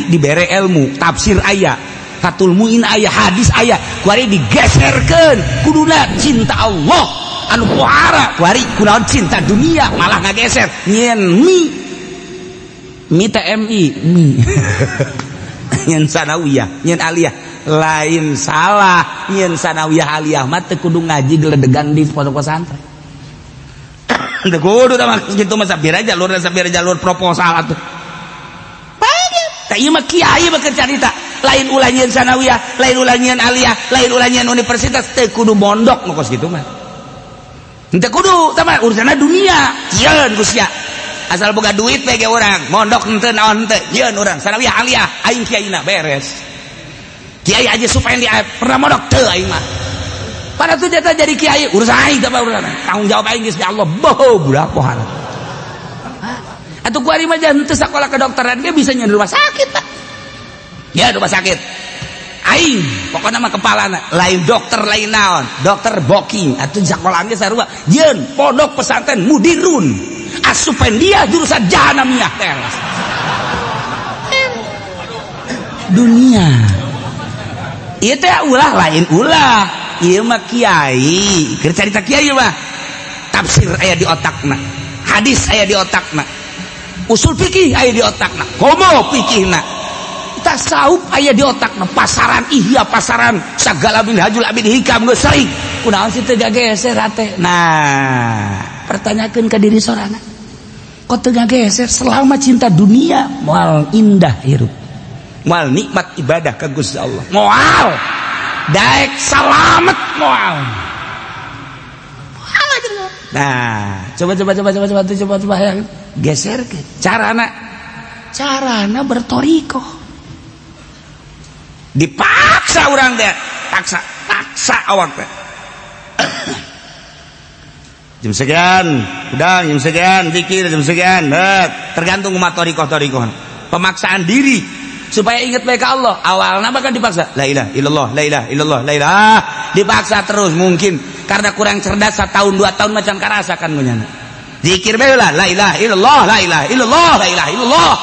dibere ilmu tafsir aya Fathul Muin aya hadis aya kuari digeserkeun kuduna cinta Allah anu pohara kuari kunaon cinta dunia malah ngageser nyen mi TMI mi nyen sanawiyah nyen aliyah lain salah nyen sanawiyah aliyah mah teu kudu ngaji geledegan di pondok pesantren teu kudu tah kitu mah sabira jalur proposal atuh tah ieu mah kiai beukeun carita lain ulah nyen sanawiyah lain ulah nyen aliyah lain ulah nyen universitas teu kudu mondok nu kos kitu mah teu kudu tah mah urusanna dunia yeun ku sia asal boga duit we ge urang mondok henteu naon henteu yeun urang sanawiyah aliyah aing kiaina beres kiai aja supaya dia pernah mondok teu aing mah pada tuh jatah jadi kiai urusan aing teh urusan tanggung jawab aing geus di Allah boh budak pohana atuh kuari mah jangan teu sakola kedokteran ge bisa nyeun rumah sakit tak ya rumah sakit aing pokokna mah kepalana lain dokter lain naon dokter booking atuh sakola ge sarua yeun pondok pesantren mudirun asupan dia jurusan jahanamiah teras dunia ieu teh ulah lain ulah ieu mah kiai keur carita kiai mah tafsir aya di otakna hadis aya di otakna usul fikih aya di otakna komo fikihna tasawuf aya di otakna pasaran ihya pasaran sagala minhajul abid hikam geus seuing kunaon sih teu gageser teh nah pertanyakeun ka diri sorana kok teu gageser selama cinta dunia moal indah hirup moal nikmat ibadah ka Gusti Allah moal daek salamet moal nah coba yang geser ke carana bertoriko dipaksa orang deh paksa awak deh jam sekian udah jam sekian zikir jam sekian tergantung umat toriko pemaksaan diri supaya ingat baik Allah awalnya bahkan dipaksa la ilaha illallah la ilaha illallah la ilaha dipaksa terus mungkin karena kurang cerdas 1 tahun 2 tahun macam karasakan gunyana zikir bae lah la ilaha illallah la ilaha illallah la ilaha illallah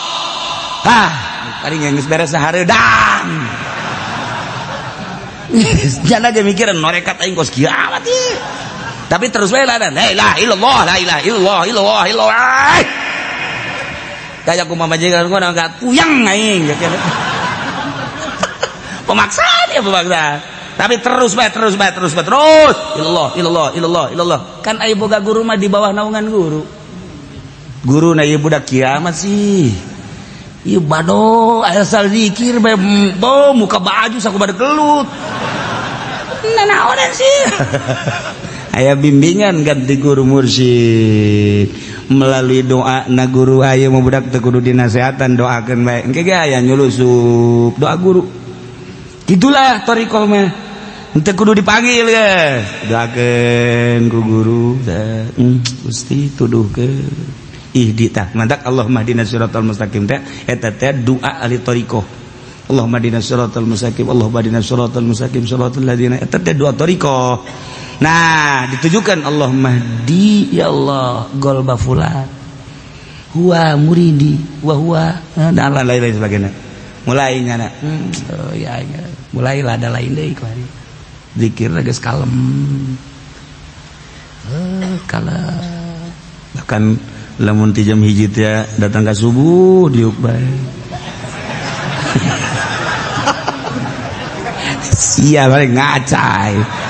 tadi geus beres sahareudang jangan aja mikiran norekat aing kos kiamat ieu tapi terus bae lah la ilaha illallah la ilaha illallah illallah illallah kayak aku mamajikan gua nggak puyang aing pemaksaan ya pemaksaan tapi terus illallah kan aya boga guru mah di bawah naungan guru na ieu budak kiamat sih ieu bado asal zikir bae muka baju sakumaha gelut nanaonan sih aya bimbingan ganti guru mursyid melalui doa na guru aya mau budak teu kudu dinasehatan doakeun bae engke ge aya nyulusup doa guru gitulah thariqah mah teu kudu dipanggil ge doakeun ku guru Gusti tuduhkeun ihdi tah mantak Allahumma hdinas siratal mustaqim teh eta teh doa ahli thariqah Allahumma hdinas siratal mustaqim Allahumma hdinas siratal mustaqim siratal ladzina eta teh doa thariqah. Nah ditujukan Allahumma hdi ya Allah golba fulan huwa muridi wa huwa dan lain-lain sebagainya mulai nyana ya mulailah ada lain deui kuari zikir geus kalem bahkan lamun ti jam 1 teh datang ka subuh diuk bae sia balik ngacai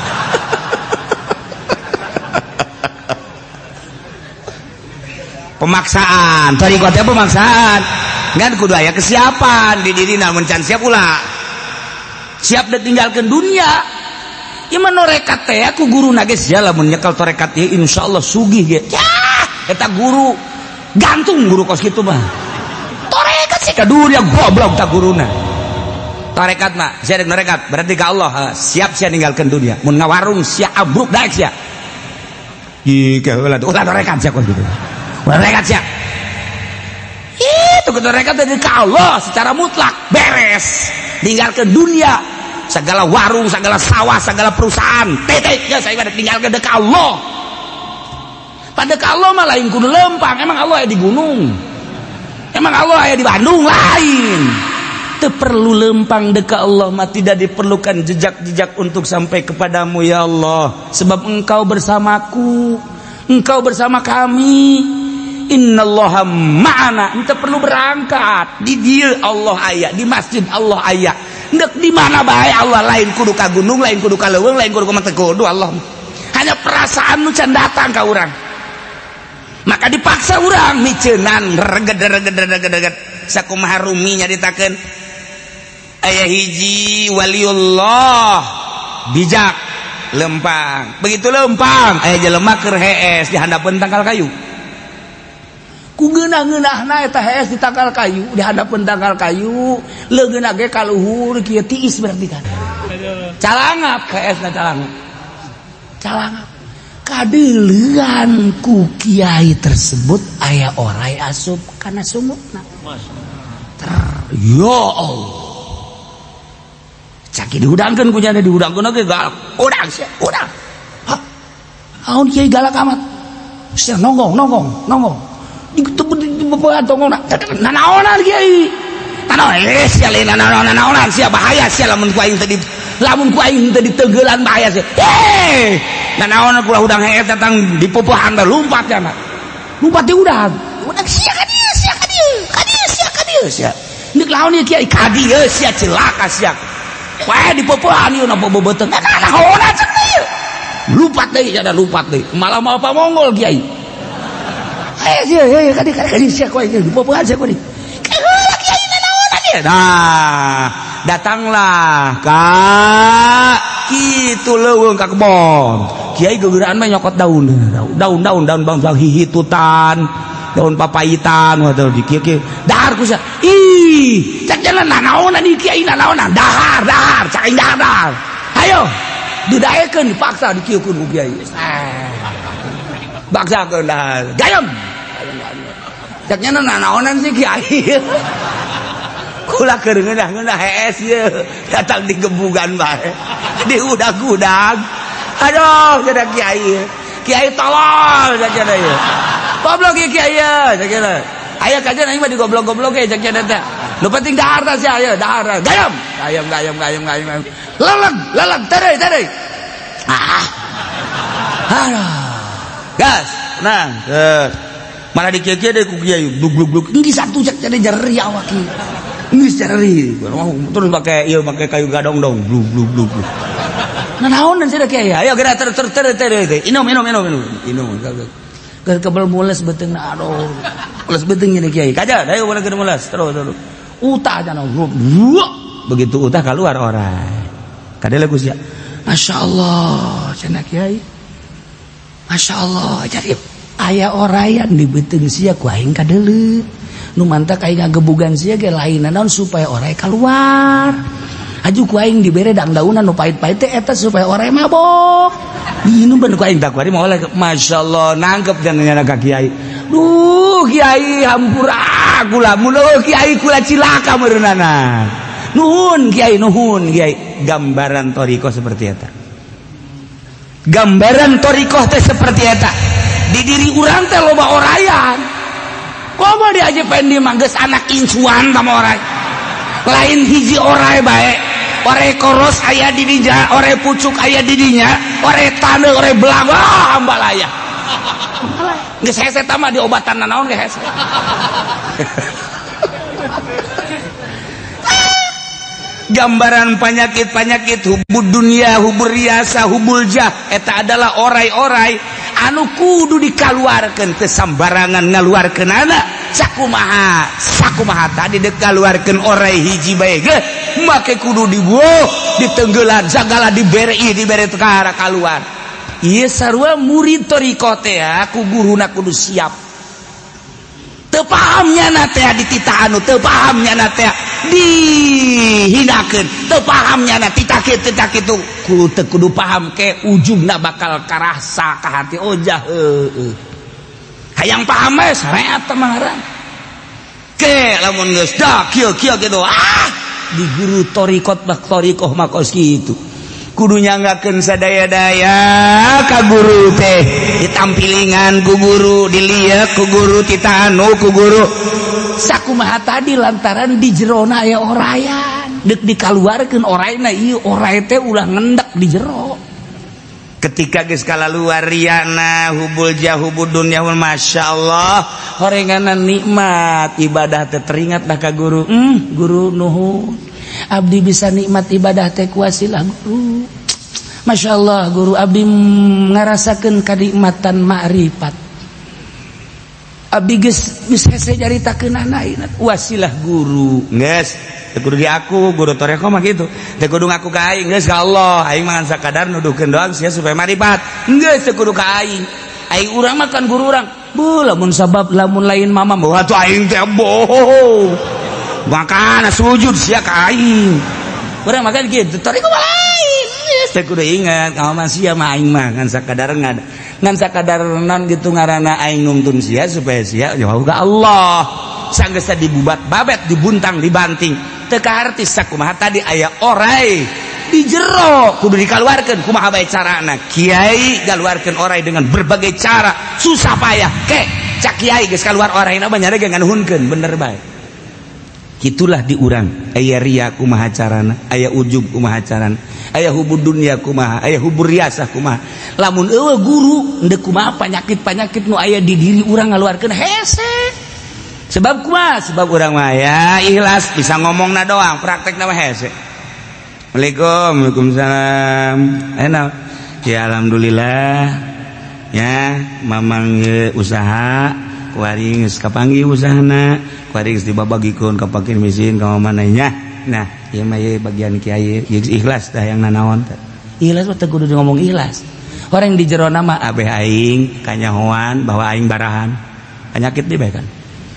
pemaksaan thariqah teh pemaksaan ngan kudu aya kesiapan di diri namun can siap ulah siap ditinggalkeun dunia ieu mah norekat teh aku guruna geus ya lamun nyekel torekat ieu insyaallah sugih ge eta guru gantung guru kos kitu mah torekat sih kadur yang goblok tak guruna torekat mah sia rek norekat berarti ka Allah siap sia ninggalkeun dunia mun ngawarung sia abruk daek sia ih kaheula ulah torekat sia kos kitu mereka siap itu mereka dari Allah secara mutlak beres tinggalkan dunia segala warung segala sawah segala perusahaan titik ya saya tinggalkan dekat Allah pada Allah mah lain kudu lempang emang Allah ada di gunung emang Allah ada di Bandung lain teu perlu lempang dekat Allah mah, tidak diperlukan jejak-jejak untuk sampai kepadamu ya Allah, sebab engkau bersamaku, engkau bersama kami. Innallaha ma'ana, ente perlu berangkat di dia Allah aya, di masjid Allah aya, ndek di mana bae Allah, lain kudu ka gunung, lain kudu ka leuweung, lain kudu ka mah kudu Allah, hanya perasaan nu can datang ka urang. Maka dipaksa urang miceunnan reged sakumaha rumi nyaritakeun aya hiji waliullah bijak lempang, begitu lempang aya jelema keur hees di handapeun tangkal kayu, ku geunah-geunahna eta hees di tangkal kayu, di handapeun tangkal kayu leungeunna ge ka luhur kieu tiis berarti kan calangap heesna calangap kadeulean ku kiai tersebut aya orai asup kana sungutna. Ya Allah, caki diudangkeun ku nya diudangkeun ge galak udang sia udang, hah aun kiai galak amat sia nonggong di bebean tongongna nanaonan kiai nanaon sia lain nanaonan sia bahaya sia lamun ku aing teu diteugelan bahaya sia nanaon ulah udang heet datang di popohan teh lumpat cenah, lumpat di udang sia ka dieu sia nek laon ieu kiai ka dieu sia celaka sia wae di popohan ieu na bobeuteng naona cenah ieu lumpat deui malah mau apa mongol kiai sia ka dieu sia koe di popohan sia koe kiai nanaonan ieu nah datanglah ka kitu leuweung ka kebon kiai gegeuraan mah nyokot daun bang hihitutan, daun papayitan atau di kieu dahar ku sia ih cak jalan nanaonan di kiai nanaonan dahar cak dahar ayo didaekeun dipaksa dikieukeun ku kiai baksakeun dahar gayam cak nya nanaonan si kiai kula keur ngeunah hees ieu datang di gebugan bae di udag-udag aduh cenah kiai tolol cenah ieu goblok ieu kiai cenah aya kajian aing mah digoblok-goblok ge cenah teh nu penting dahar teh sia aya dahar gayam leleg teureui aduh gas nah malah dikieu-kieu deui ku kiai bluk geus satu cek cenah jeri awak ieu geus jeri terus make kayu gadong-dong bluk nah naon dan cenah kiai ayo geura ter inum kebel mules beteungna aduh mules beteung nya kiai kaja ayo bener keur mules terus utah cenah begitu utah keluar orang kadele ku sia masyaallah cenah kiai masyaallah jadi aya orayan di beuteung sia ku aing kadeuleut nu mantak aing ngagebugan sia ge lainna naon supaya oray keluar aju ku aing dibere daun-daunan nu pahit-pahit teh eta supaya oray mabok minum bener ku aing tak kuari moal masyaallah nangkep jangan ka kiai duh kiai hampura kula mun kiai kula cilaka meureunana nuhun kiai gambaran thariqah seperti eta gambaran thariqah teh seperti eta di diri urang teh loba orayan komo diaje pendi mah geus anak incuan sama oray lain hiji oray bae oray koros aya di dinya oray pucuk aya di dinya oray tandeu oray belang hambalaya geus hese tah mah diobatan naon ge hese gambaran penyakit hubud dunia hubur riasa hubul jah eta adalah oray-oray anu kudu dikaluarkeun teu sambarangan ngaluarkeun anak sakumaha tadi dikaluarkeun oray hiji bae ge make kudu dibueuh ditenggelan sagala dibere tekara kaluar ieu sarua murid thariqah teh ku guruna kudu siap teu paham nyana teh dititah anu teu paham nyana teh dihinakeun teu paham nyana titah kitu kudu paham ke ujungna bakal karasa ka hati ojah hayang paham we sareat teh mangran ke lamun geus da kieu kitu di guru thariqah mah kos kitu kudu nyanggakeun sadaya-daya ka guru teh ditampilingan ku guru dilieu ku guru titah anu ku guru sakumaha tadi lantaran di jerona aya orayan dek dikaluarkeun orayna ieu oray teh ulah ngendak di jero ketika geus kalaluar riyana hubul jahubud dunya wal masyaallah horenganan nikmat ibadah teh teringat dah ka guru guru nuhun abdi bisa nikmat ibadah teh kuasilah guru masyaallah guru abdi ngarasakeun kanikmatan ma'rifat abdi geus hese jaritakeun anak wasilah guru geus teu kudu di aku guru toreko mah kitu teu kudu ngaku ka aing geus ka Allah aing mah sakadar nuduhkeun doang sia supaya marifat geus teu kudu ka aing urang mah kan guru urang beuh lamun sabab lamun lain mama mah atuh aing teh bohong makana sujud sia ka aing urang mah kan kitu toreko mah lain geus teu kudu inget ka mah sia mah aing mah ngan sakadar ngan sakadar non gitu ngaranna aing nuntun sia supaya sia jauh ka Allah sanggeus dibubat babet dibuntang dibanting teu kaharti sakumaha tadi aya oray di jero kudu dikaluarkeun kumaha bae carana kiai galuarkeun oray dengan berbagai cara susah payah ke cak kiai geus kaluar orayna mah nyare nganuhunkeun bener bae kitulah di urang aya ria kumaha carana aya ujub kumaha carana aya hubud dunya kumaha aya hubur riasah kumaha lamun eueuh guru endeu kumaha panyakit-panyakit nu aya di diri urang ngaluarkeun hese sebab kumaha sebab urang mah ya ikhlas bisa ngomongna doang praktekna mah hese Waalaikumsalam enak ya alhamdulillah ya mamang usaha kuari geus kapanggih usahana kuari geus dibabagikeun ka fakir miskin ka manehnya nah ieu mah bagian kiai ikhlas tah yang nanaon teh ikhlas mah teu kudu ngomong ikhlas orang di jero nama abeh aing kanyahoan bahwa aing barahan penyakit di bae kan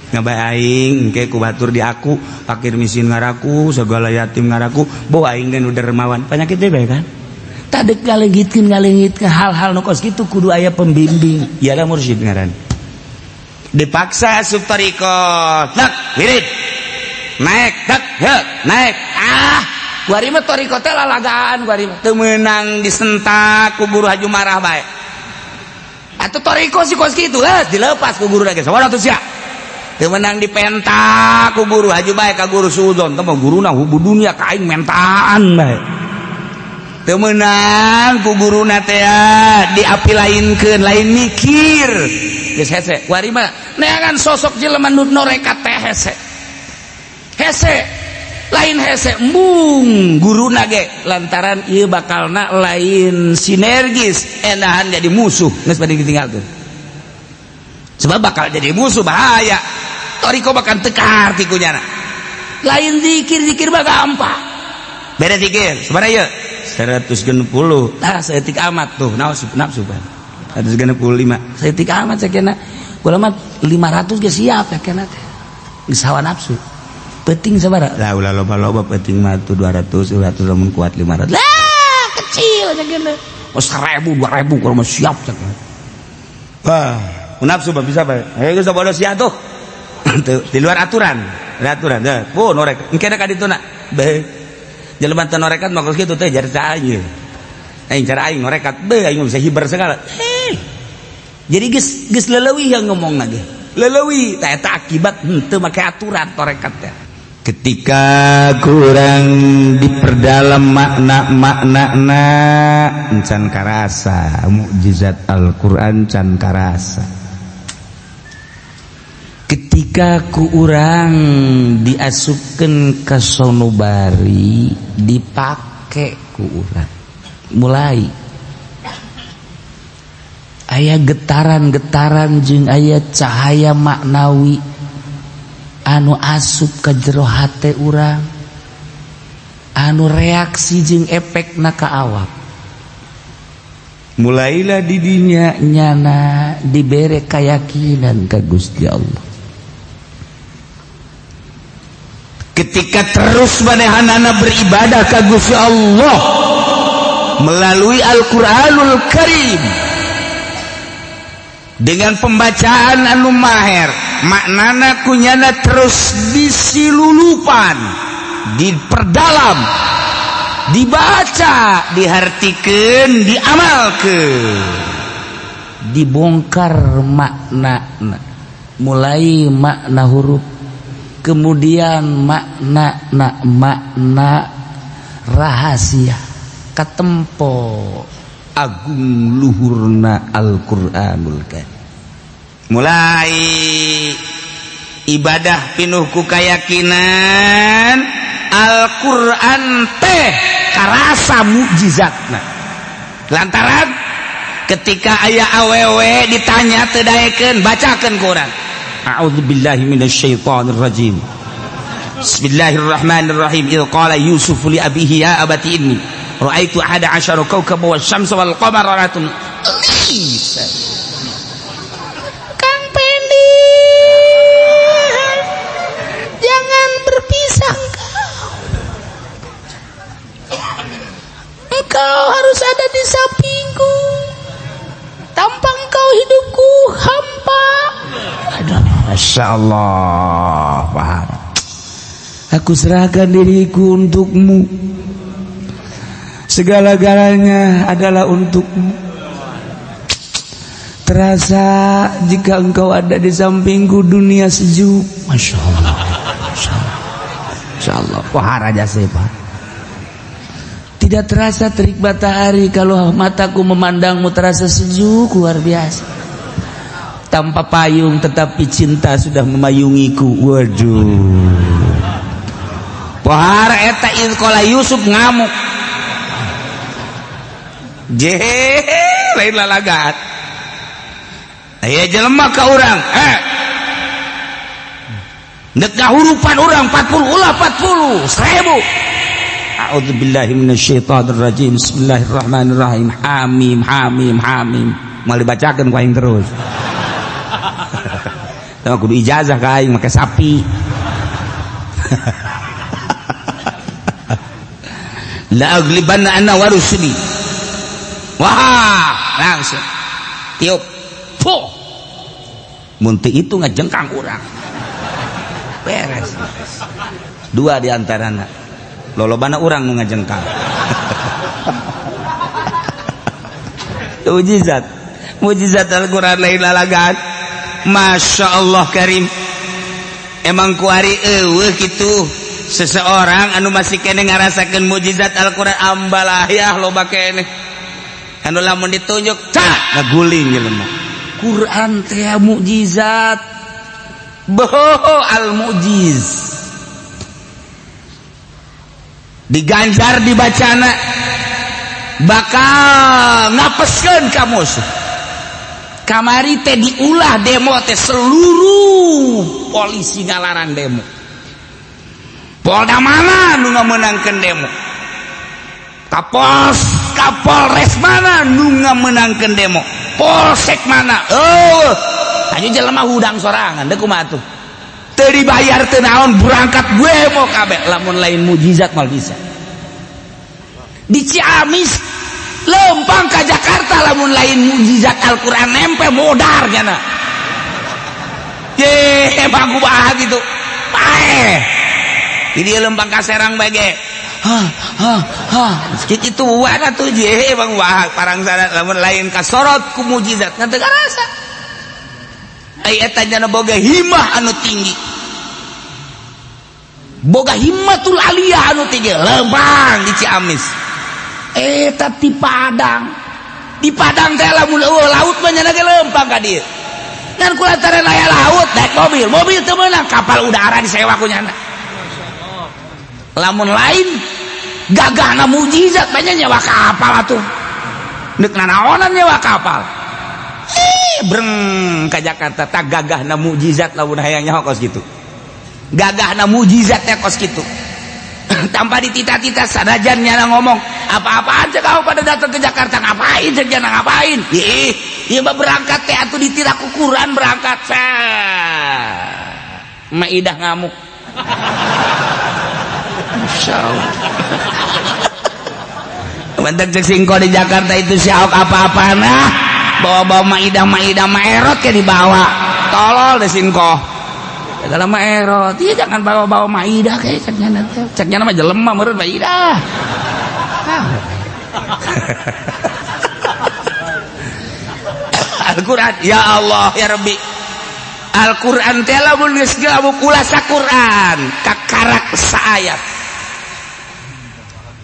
ngabae aing engke ku batur di aku fakir miskin ngaraku segala yatim ngaraku bawa aing dan udah dermawan penyakit di bae kan tadek ngaleungitkeun hal-hal nu kos kitu kudu aya pembimbing iyalah mursyid ngaran dipaksa asup tarikot tak wirid naik tak naik kuari mah tarikot teh lalagaan kuari mah teu meunang disentak ku guru haju marah bae atuh tarikot si kos kitu dilepas ku guru lagi sawana tuh sia teu meunang dipentak ku guru haju bae ka guru suudon teh mah guruna hubud dunya ka aing mentaan bae teu meunang ku guruna teh diapilainkeun lain mikir geus hese kuari mah neangan sosok jelema nu norekat teh hese lain hese embung guruna ge lantaran ieu bakalna lain sinergis endahan jadi musuh geus bade ditinggalkeun sebab bakal jadi musuh bahaya toriko bakal tekar tikunyana lain zikir mah gampang beda zikir sabaraha ieu 160 nah saeutik amat tuh nafsu 165 saeutik amat sakena ulama 500 ge siap sakena teh geus hawa nafsu penting sabaraha lah ulah loba-loba penting mah tuh 200 lamun kuat 500 lah kecil sakena oh 1000 2000 kalau mah siap sakena wah nafsu mah bisa bae geus bodo sia tuh di luar aturan oh norek engke ka dituna bae jelema teh norekat mah kitu teh jarita aing aing cara aing norekat bae aing bisa hibar segala jadi geus leuleui yang ngomongna ge leuleui tah eta akibat henteu make aturan torekat teh ketika kurang diperdalam makna-maknana encan karasa mukjizat Al-Qur'an can karasa ketika ku urang diasupkeun ka sanubari dipake ku urang mulai aya getaran-getaran jeung aya cahaya maknawi anu asup ka jero hate urang anu reaksi jeung efekna ka awak mulailah di dinya nyana dibere keyakinan ka Gusti Allah ketika terus manehanana beribadah ka Gusti Allah melalui Al-Qur'anul Karim dengan pembacaan anu maher maknana kunyana terus disilulupan diperdalam dibaca dihartikeun diamalkeun dibongkar makna mulai makna huruf kemudian makna rahasia katempo agung luhurna Al-Qur'anul Karim. Mulai ibadah pinuh ku kayakinan Al-Qur'an teh karasa mukjizatna. Lantaran ketika aya awewe ditanya teu daekeun bacakeun Quran. A'udzubillahi minasyaitonir rajim. Bismillahirrahmanirrahim. Idz qala Yusuf li abihi ya abati inni ra'aitu 11 kawkaban wasyamsa wal qamara ra'aytum. Kang Pendi, jangan berpisah engkau harus ada di sampingku. Tanpa engkau hidupku hampa. Aduh, Masya Allah, paham. Aku serahkan diriku untukmu. Segala-galanya adalah untukmu. Terasa jika engkau ada di sampingku dunia sejuk. Masya Allah, Masya Allah, Masya Allah. Pohar aja sih Pak. Tidak terasa terik matahari kalau mataku memandangmu, terasa sejuk luar biasa. Tanpa payung tetapi cinta sudah memayungiku. Waduh. Pohar eta izqala Yusuf ngamuk. Lain lalagat. Aya jelema ka urang, Nek ngahurupan urang 40 ulah 40 1000. A'udzubillahi minasyaitonir rajim. Bismillahirrahmanirrahim. Hamim hamim hamim. Mal dibacakeun ku aing terus. Tah kudu ijazah ka aing make sapi. La aglibanna anna wa rusuli. Wah, langsung. Tiup. Puh. Mun teu itu ngajengkang urang. Beres. Dua di antarana. Lolobana urang nu ngajengkang. Mujizat Al-Qur'an lain lalagan. Masya Allah karim. Emang kuari eueuh kitu seseorang anu masih kene ngarasakeun mujizat Al-Qur'an ambalah ya loba kene. Anu lamun ditunjuk cak ngaguling jelema. Quran teh mukjizat. Boho al-mujiz. Diganjar dibacana bakal ngapeskeun ka musuh. Kamari teh diulah demo teh seluruh polisi ngalarang demo. Polda mana nu ngamenangkeun demo? Kapolres mana nu ngamenangkeun demo? Polsek mana? Hanya jelema hudang sorangan, deuk kumaha tuh? Teu dibayar teu naon berangkat gue mau kabeh lamun lain mujizat mal bisa. Di Ciamis lempang ke Jakarta lamun lain mujizat Al-Qur'an nempe modar nya. Ye bagu bah gitu. Pae. Di lempang ka Serang bage. Kitu wae tuh je Bang Wah parang sana lamun lain ka sorot ku mujizat kan teu karasa. Ai eta nya boga himmah anu tinggi. Boga himmatul aliyah anu tinggi lempang di Ciamis. Eta di Padang teh lamun laut mah nya ge lempang ka dieu. Ngan kulantaran aya laut naik mobil teu meunang kapal udara disewa ku nyana. Lamun lain gagahna mujizat banyak nyewa kapal atuh. Neuk nanaonan nyewa kapal. Breng ka Jakarta tak gagahna mujizat lamun hayang nyaho kos kitu. Gagahna mujizat teh kos kitu. Tanpa ditita-tita sanajan nyana ngomong apa-apaan cek kau pada datang ke Jakarta ngapain cek jana ngapain iya mah berangkat teh atuh ditira ku Quran berangkat Maidah ngamuk Masya Allah bentar cek singko di Jakarta itu si Ahok apa-apaan bawa-bawa Maidah maerot ke dibawa tolol deh singko dalam erot, iya jangan bawa-bawa Maidah kayak ceknya nama jelema meureun Maidah. Al-Qur'an, ya Allah ya Rabbi. Al-Qur'an teh lamun geus gabu ulah sa-Qur'an kakarak saayat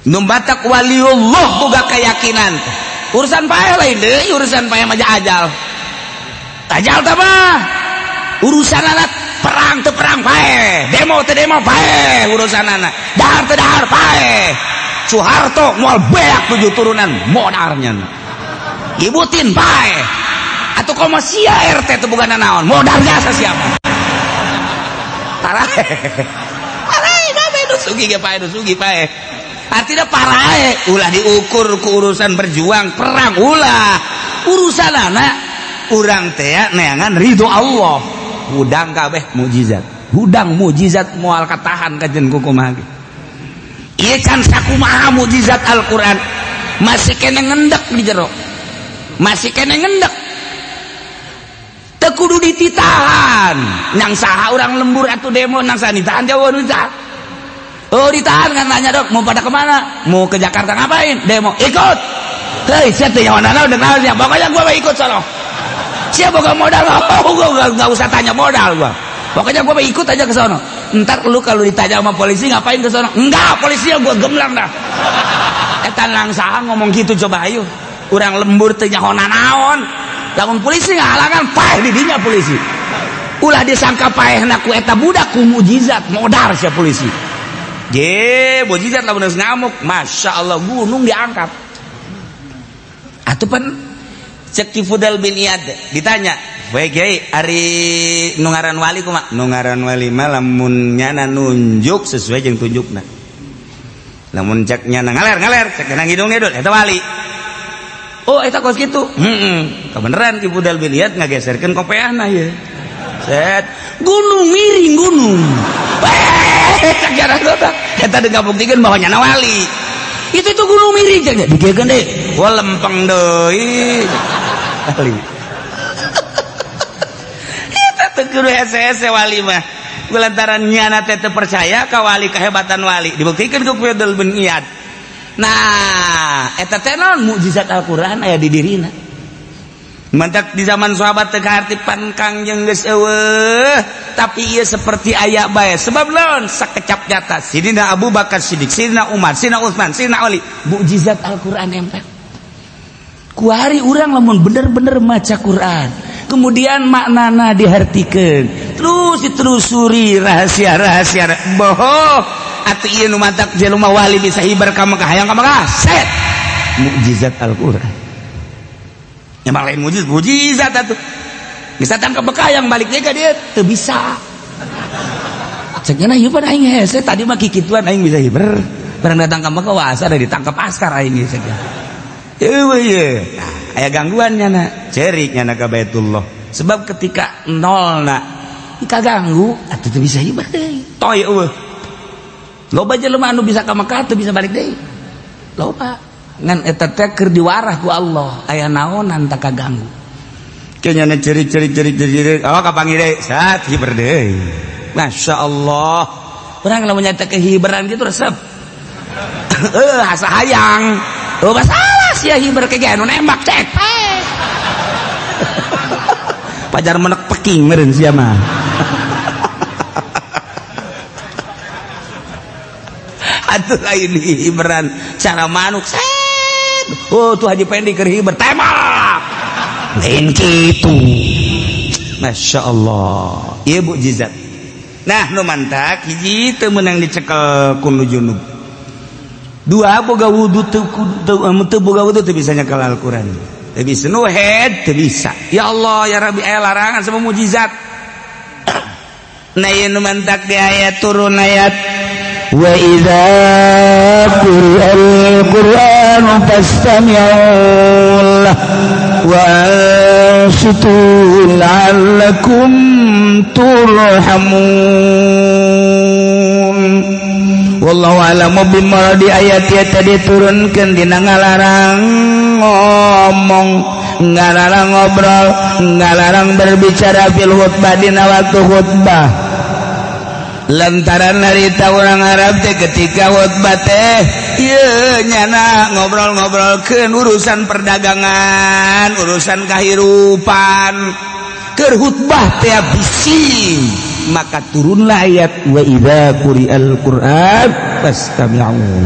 nu batak waliullah boga keyakinan urusan pae lain deui urusan pae mah ajal teh mah urusan anak perang teu perang pae demo teu demo pae urusan anak dahar teu dahar pae Soeharto moal beak 7 turunan modarnya ibutin pae atau komasia RT itu bukan naon modal jasa siapa parae nabe dusugi ge pae dusugi pae artinya parae ulah diukur ku urusan berjuang perang ulah urusan anak urang teh neangan ridho Allah hudang kabeh mukjizat hudang mukjizat moal katahan kajen kumaha ge ieu can sakumaha mukjizat Al-Qur'an masih kene ngendek di jero masih kene ngendek kudu dititahan nang saha orang lembur atuh demo nang saha ditahan jauh ditahan oh ditahan kan nanya dok mau pada kemana mau ke Jakarta ngapain demo ikut hei siapa yang mana udah kenal siapa pokoknya gua ikut sono siapa gak modal gua gak usah tanya modal gua pokoknya gua ikut aja ke sono ntar lu kalau ditanya sama polisi ngapain ke sono enggak polisinya gua gemlang dah eta nang saha ngomong gitu coba ayo orang lembur teh nyaho naon lamun polisi ngahalangan paeh di dinya polisi ulah disangka paehna ku eta budak ku mukjizat modar sia polisi ge mukjizat lamun geus ngamuk masyaallah gunung diangkat atuh pan cek Fudal bin Iyad ditanya bae kiai ari nu ngaran wali kumaha nu ngaran wali mah lamun nyana nunjuk sesuai jeung tunjukna lamun cek nyana ngaler cek nang hidung ngedul eta wali oh eta kos kitu kebeneran Ki Fudal bin Iyad ngageserkeun kopeahna ieu set gunung miring gunung eta teh ngabuktikeun bahwa nyana wali itu gunung miring cenah digegeun deui wah lempeng deui wali eta teh kudu hese-hese wali mah kulantaran nyana teh teu percaya ka wali kehebatan wali dibuktikeun ku Fudal bin Iyad. Nah eta teh naon mukjizat Al-Qur'an aya di dirina mantak di zaman sahabat teh kahartipan Kangjeng geus eueuh tapi ieu seperti aya bae sebab naon sakecap nyata Sidina Abu Bakar Siddiq Sidina Umar Sidina Utsman Sidina Ali mukjizat Al-Qur'an empel kuari urang lamun bener-bener maca Qur'an kemudian maknana dihartikeun terus ditelusuri rahasia-rahasia bohong atuh ieu nu matak jelema wali bisa hibar ka Mekah hayang ka Mekah set mukjizat Al-Qur'an yang lain mukjizat atuh bisa tangkap Mekah yang balik deui ka dieu teu bisa cenah ieu pan aing hese tadi mah kikituan aing bisa hibar bareng datang ka Mekah wah asa ada ditangkap askar aing ieu cenah eueuh aya gangguan nyana cerik nyana ka Baitullah sebab ketika nolna kaganggu atuh teu bisa hibar deui toy eueuh loba jelema anu bisa ka Mekah teu bisa balik deui loba ngan eta teh keur diwarah ku Allah aya naonan tak kaganggu kenya na ceri oh kapangi deui sat hiber deui masyaallah urang lamun nyata kehiberan gitu resep asa hayang masalah sia hiber ke anu nembak cek pajar menek peking meureun sia mah atuh lain hiberan cara manuk set oh tuh Haji Pendi keur hiber tembak lain kitu masyaallah ieu mukjizat nah nu mantak hiji teu meunang dicekel ku nu junub dua boga wudu teu boga wudu teu bisa nyekel Al-Qur'an teu bisa nu head teu bisa ya Allah ya Rabbi aya larangan sama mukjizat nah ieu nu mantak di ayat turun ayat wa idza quri'al qur'anu fastami'u wa ansitu la'allakum turhamun wallahu a'lamu bima di ayat ieu tadi turunkeun dina ngalarang ngomong ngalarang ngobrol ngalarang berbicara fil khutbah dina waktu khutbah lantaran harita orang Arab teh ketika khutbah teh ieu nyana ngobrol-ngobrolkeun urusan perdagangan urusan kahirupan keur khutbah teh bising, maka turunlah ayat wa idza quri'al Qur'an fastami'u.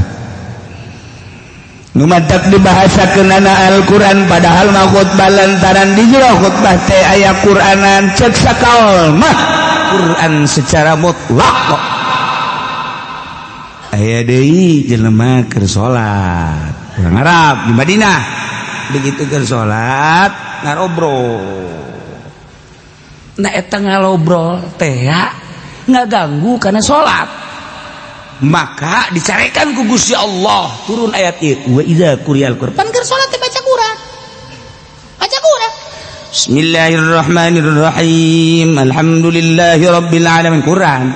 Nu matak dibahasakeunana Al-Qur'an padahal mah khutbah lantaran di jero khutbah teh aya Qur'anan cek sakaol mah Qur'an secara mutlak kok. Aya deui jelema keur salat urang Arab di Madinah begitu keur salat ngarobrol. Nah eta ngalobrol teh ngaganggu kana salat. Maka dicarekan ku Gusti Allah turun ayat ieu wa idza quri'al Qur'an. Pan keur salat teh baca Quran. Baca Quran. Bismillahirrahmanirrahim. Alhamdulillahirabbil alamin. Quran.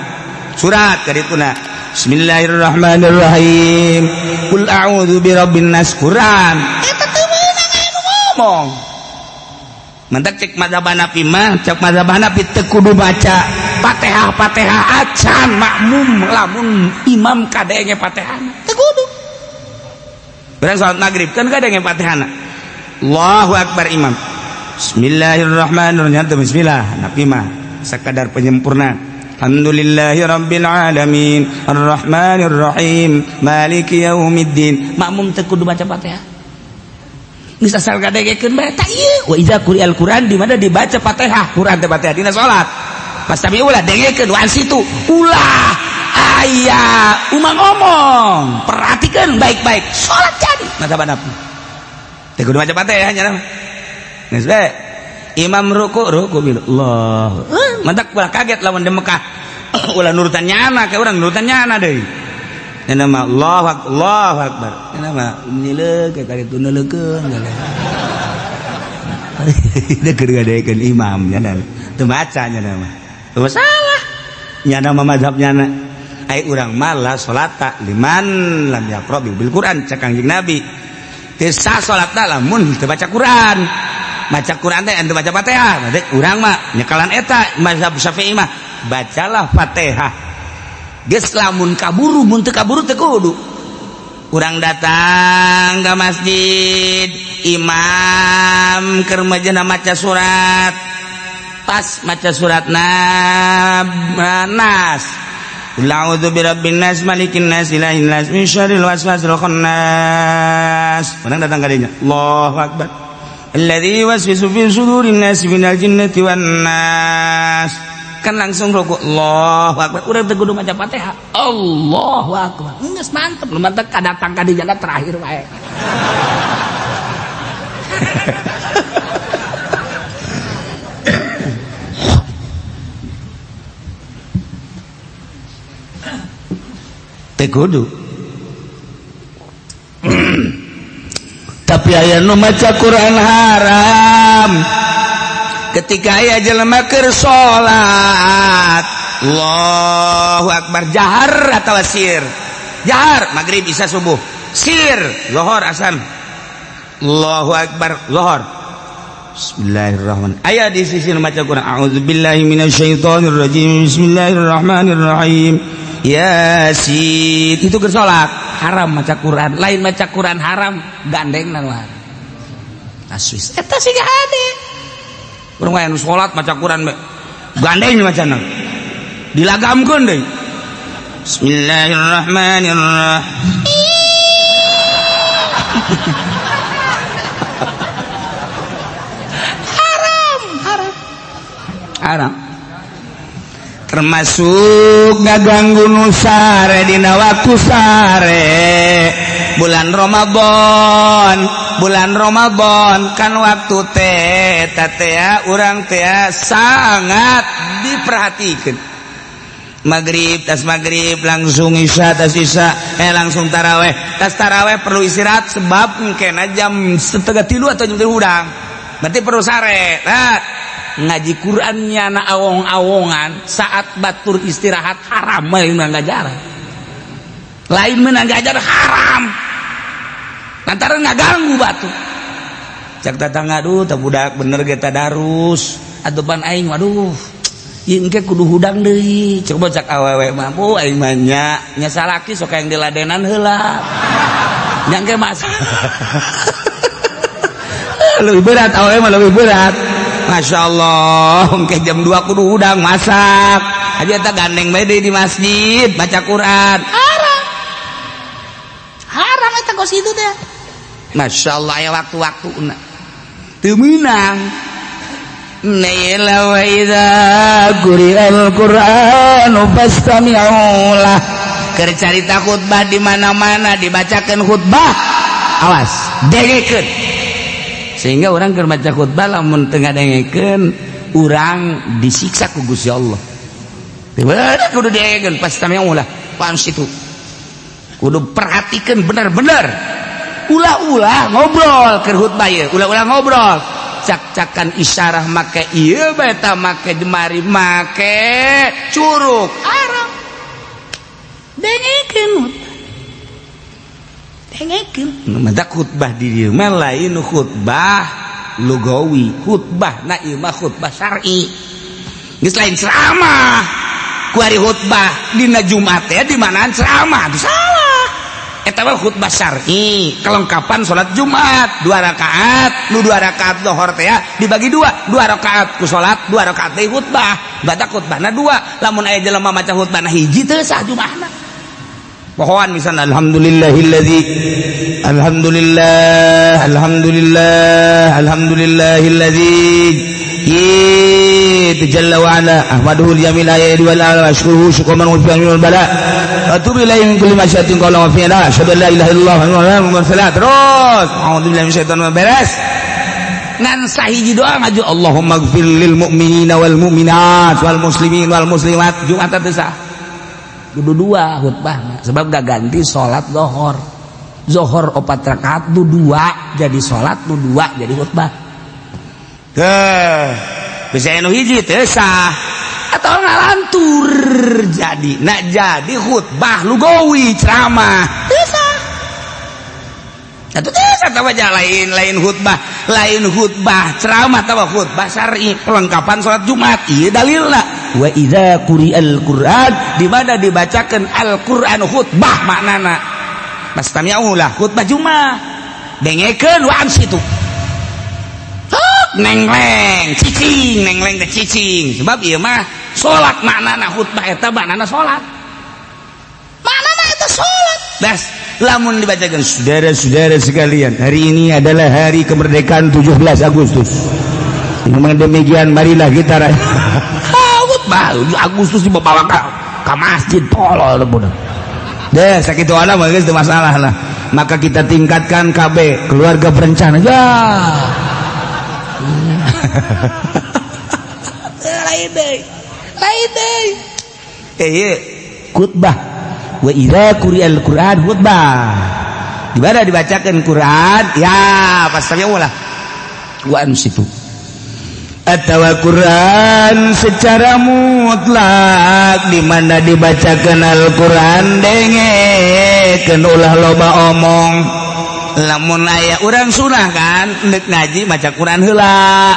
Surat kadituna. Bismillahirrahmanirrahim. Qul a'udzu birabbin nas. Quran. Eta teu meunang aya nu ngomong. Mantak cek mazhab Hanafi mah, cek mazhab Hanafi teu kudu baca Fatihah acan makmum lamun imam kadenge Fatihah. Teu kudu. Berang salat maghrib kan kadenge Fatihah. Allahu akbar imam. Bismillahirrahmanirrahim. Bismillah. Nabi mah sakadar penyempurna. Alhamdulillahirabbil alamin arrahmanirrahim maliki yaumiddin. Makmum teu kudu baca Fatihah. Geus asal kadengekeun bae ta ieu. Wa idza quri'al Qur'an di mana dibaca Fatihah. Quran teh Fatihah dina salat. Pas tapi ulah dengekeun wan situ. Ulah aya umang ngomong. Perhatikan baik-baik. Salat jadi. Mazhab Hanafi. Teu kudu baca Fatihah nya mah. Geus bae. Imam ruku bil Allah. Mantak ulah kaget lamun di Mekah. Ulah nurutan nyana ke urang nurutan nyana deui. Nya mah Allahu akbar. Nya mah nyileug ka kitu neuleukeun gale. Dia keur gadekeun imam nya teu baca nya mah. Teu masalah. Nya mah mazhab nyana. Ai urang malah salata liman lam yaqra bil Quran cak Kangjeng Nabi. Teu sah salatna lamun teu baca Quran. Baca Quran teh teu baca Fatihah. Berarti urang mah nyekalan eta mazhab Syafi'i mah bacalah Fatihah. Geus lamun kaburu mun teu kaburu teu kudu. Urang datang ke masjid, imam keur majana maca surat. Pas maca suratna Nas. A'udzu birabbin nas malikin nas ilahin nas min syarril waswasil khannas. Urang datang ka dinya. Allahu akbar. Alladzi yuwaswisu fi sudurin nas minal jinnati wan nas. Kan langsung rukuk. Allahu akbar. Urang teh kudu maca Fatihah. Allahu akbar. Geus mantep lu mantep kadatang ka dinya terakhir wae. Teu kudu. Tapi aya nu maca Quran haram. Ketika aya jelema keur salat, Allahu akbar jahar atawa sir. Jahar maghrib isya subuh. Sir zuhur asar. Allahu akbar zuhur. Bismillahirrahmanirrahim. Aya di sisi maca Quran. A'udzubillahi minasyaitonir rajim. Bismillahirrahmanirrahim. Yasin. Itu keur salat haram maca Quran. Lain maca Quran haram gandengna nu haram. Taswis. Eta siga hade. Urang aya nu salat maca Quran gandeng macana. Dilagamkeun deui. Bismillahirrahmanirrahim. Haram. Termasuk ngaganggu nu sare dina waktu sare. Bulan Ramadan kan waktu teh urang teh sangat diperhatikan. Maghrib tas maghrib langsung isya tas isya langsung taraweh. Tas taraweh perlu istirahat sebab kena jam 2:30 atau jam 3 udang. Berarti perlu sare. Nah, ngaji Qur'annya na awong-awongan saat batur istirahat haram lain ngajar. Lain menang ngajar haram. Lantaran ngaganggu batu. Cak tatangga aduh teu budak bener ge tadarus. Adupan aing waduh. Ieu engke kudu hudang deui. Coba cak awewe mah bu aing mah nya salaki sok yang diladenan heula. Nya engke mas. Lebih berat awewe mah lebih berat. Masya Allah ke jam 2 kudu udang masak aja tak gandeng bae di masjid baca Quran haram eta kos itu teh. Masya Allah ya waktu-waktu teu meunang Naila wa idza quri'al Qur'anu fastami'u lah. Keur carita khutbah di mana-mana dibacakeun khutbah awas dengekeun sehingga orang keur baca khutbah lamun teu ngadengekeun urang disiksa ku Gusti Allah. Bener kudu dengekeun fastami'u lah paham situ kudu perhatikeun bener-bener ulah-ulah ngobrol keur khutbah ieu ulah-ulah ngobrol cak-cakan isyarah make ieu beta make jemari make curug Haram. Dengekeun. mata khutbah di dieu mah lain khutbah lugawi khutbah na ieu mah khutbah syar'i geus lain ceramah ku ari khutbah dina Jumat teh di manaan ceramah itu salah eta mah khutbah syar'i kelengkapan salat Jumat 2 rakaat nu 2 rakaat zuhur teh dibagi 2 rakaat ku salat 2 rakaat teh khutbah badak khutbahna 2 lamun aya jelema maca khutbahna hiji teh sah Jumatna pohon misalnya alhamdulillahilladzi jalla wa ala ahmaduhu al-jamil ayati wal ala ashkuruhu syukran wa fi'al bala atubu ilaihi min kulli ma syaitin qala wa fi'ala asyhadu an la ilaha illallah wa muhammadan rasulullah terus a'udzu billahi minasyaitonir beres ngan sahiji doa maju Allahumma ighfir lil mu'minina wal mu'minat wal muslimin wal muslimat Jumat teh sah kudu 2 khutbah sebab gak ganti salat zuhur 4 rakaat nu 2 jadi salat nu 2 jadi khutbah bisa anu hiji teh sah atau ngalantur jadi nak jadi khutbah lugawi ceramah teu sah atuh teh satawa lain khutbah ceramah tawa khutbah syar'i perlengkapan salat Jumat ieu dalilna wa idza quri'al Qur'an di mana dibacakan Al-Qur'an khutbah maknana pastami'u lah khutbah Jumat dengekeun wa situ nengleng teh cicing sebab ieu mah salat maknana khutbah eta maknana salat das lamun dibacakan saudara-saudara sekalian hari ini adalah hari kemerdekaan 17 Agustus dengan demikian marilah kita khutbah Agustus dibawa ke masjid tolol bener deh sakitu ana mah geus teu masalah lah maka kita tingkatkan KB keluarga berencana ya lain deh khutbah wa idza quri'al Qur'an khutbah di mana dibacakan Quran ya pasti ulah wa ansitu atau Quran secara mutlak di mana dibacakan Al-Quran dengekeun ulah loba omong lamun aya urang sunah kan neuk ngaji maca Quran heula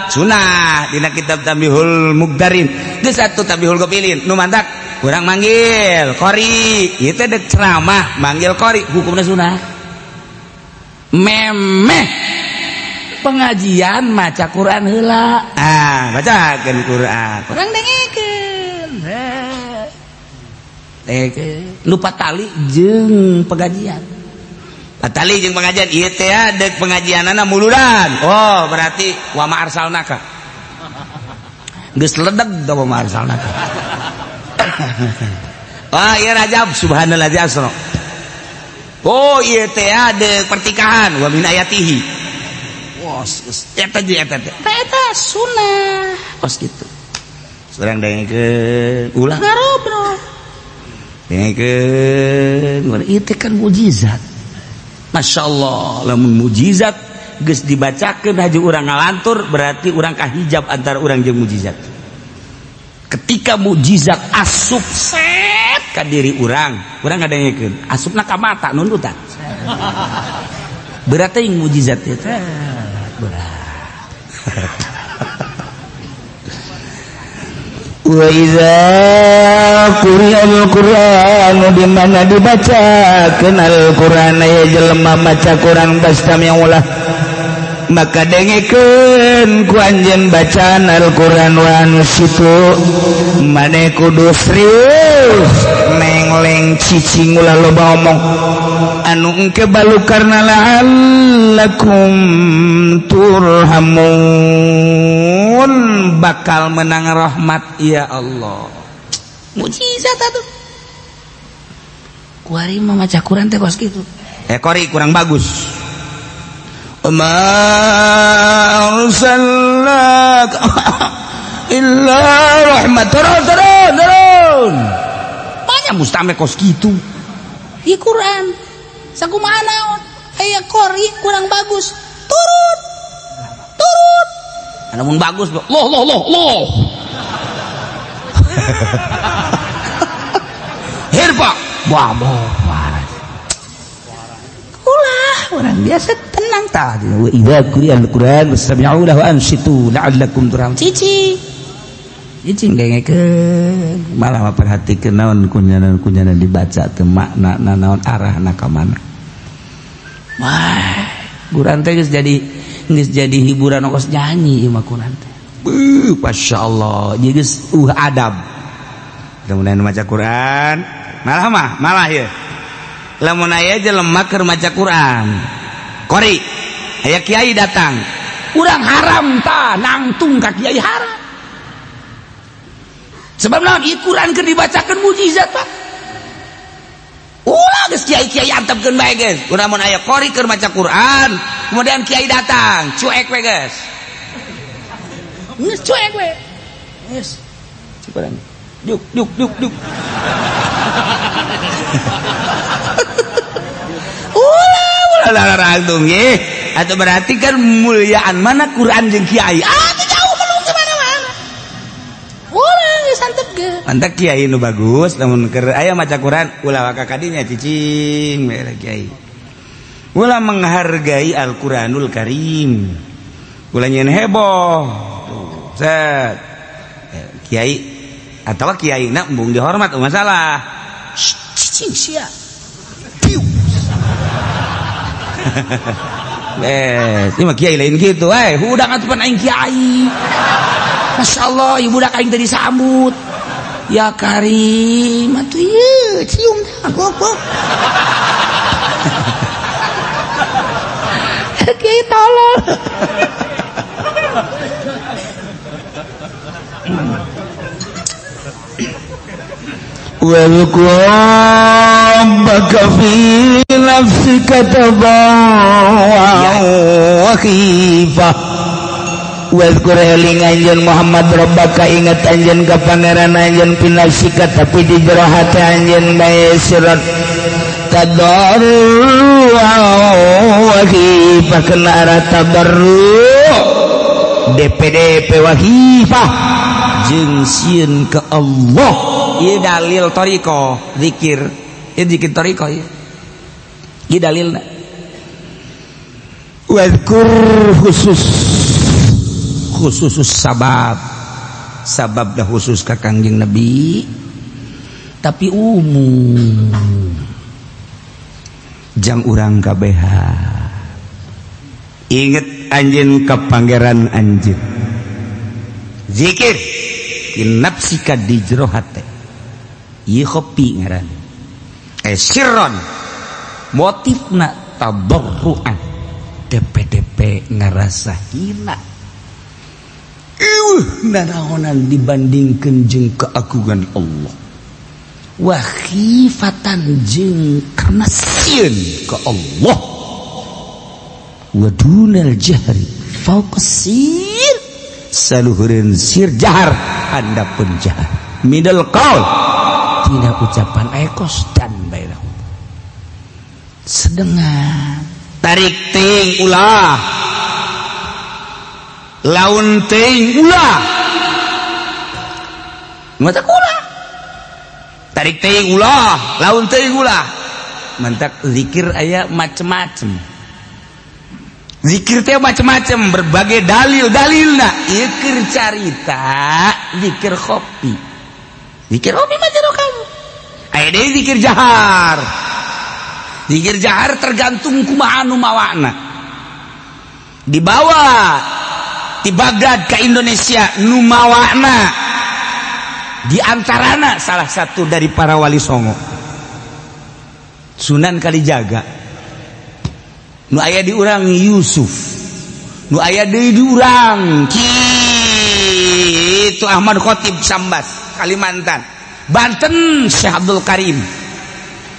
sunah dina kitab Tabihul Mugdarin geus satu Tabihul Gopilin nu mantak urang manggil qori ieu teh deuk ceramah manggil qori hukumna sunah memeh pengajian maca Quran heula bacakeun Quran urang dengekeun nu patali jeung pengajian patali jeung pengajian ieu teh deuk pengajianana muludan oh berarti wa ma arsalnaka geus ledeg da wa ma arsalnaka wah ieu Rajab subhanalladzi asra oh ieu teh deuk pertikahan wa min ayatihi eta sunah os gitu surang dengekeun ulah ngarobrol dengekeun ieu teh kan mukjizat Masya Allah lamun mukjizat geus dibacakeun haji urang ngalantur berarti urang kahijab antara urang jeung mukjizat ketika mukjizat asup set ka diri urang ngadengekeun asupna ka mata nundutan berarti yang mukjizat itu wa idza quri'al Qur'an di mana dibacakeun Al-Qur'an ya jelema maca Quran pastami'ulah maka dengekeun ku anjeun bacaan Al-Qur'an wa anu situ mane kudu serius nengleng cicing ulah loba omong anu engke balu karna la'allakum turhamun bakal menang rahmat ya Allah. Mujizat atuh kuari mah maca Quran teh kos kitu kori kurang bagus. Ma arsalnaka illa rahmat turun banyak mustame kos kitu di Quran sakumaha naon aya kori kurang bagus turun namun bagus loh hirpa waras ulah orang biasa tenang tah wa idza quri'al Qur'an fastami'u lahu wa ansitu la'allakum turhamun cici dengekeun malah perhatikeun naon kunjana dibaca teu makna naon arahna ka mana. Wah Quran teh geus jadi hiburan ongkos nyanyi ieu mah Quran teh. Masyaallah jadi geus adab. Mudah-mudahan maca Quran malah ya lamun aya jelema keur maca Quran kori aya kiai datang urang haram tah nangtung ka kiai haram sebab naon ieu Quran keur dibacakeun mujizat Pak ulah geus kiai antepkeun bae geus urang mun aya kori keur maca Quran kemudian kiai datang cuek we geus geus cuek we geus cukuran duk ulah ragung ye atau berarti kan muliaan mana Quran jeung kiai teu jauh belum ke mana-mana ulah geus antep ge mantap kiai nu bagus namun keur aya maca Quran ulah ka kadinya cicing we kiai ulah menghargai Al-Qur'anul Karim ulah nyeun heboh set kiai atau kiai nak embung dihormat masalah cicing sia ini mah kiai lain gitu hudang atupan aing kiai masyaallah ieu budak aing teh disambut ya Karim atuh ieu cium goblok kiai tolol Rabbaka fi nafsika tadarruan wa khifah Wadhkur eling anjeun Muhammad Rabbaka ingat anjeun ka pangeran anjeun fi nafsika tapi di jero hati anjeun bae sirat tadarruan wa khifah kana arah tadarru DPDP wa khifah jeung sieun ke Allah. Ieu dalil toriko zikir ieu zikir toriko ieu dalilna wadkur khusus sabab dah khusus ka Kangjeng Nabi tapi umum jang urang kabeha inget anjeun ka pangeran anjeun zikir nafsika di jero hate ieu kopi ngaran sirron motifna tadarruan DP ngarasa hina naraonan dibandingkeun jeung keagungan Allah wa khifatan jeung karena sieun ka Allah wa dunal jahri fauqa sir saluhureun sir jahar handapun jahar middle qaul tina ucapan ekos dan bayrah sedengan tarik ting ulah laun ting ulah mata ulah tarik ting ulah laun ting ulah mantak zikir aya macem-macem zikir teh macem-macem berbagai dalilna ieu keur carita zikir kopi mah jero kamu aya deui zikir jahar tergantung kumaha anu mawana dibawa di Baghdad ke Indonesia nu mawana diantarana salah satu dari para wali songo Sunan Kalijaga nu aya di urang Yusuf nu aya deui di urang kitu Ahmad Khatib Sambas Kalimantan Banten Syekh Abdul Karim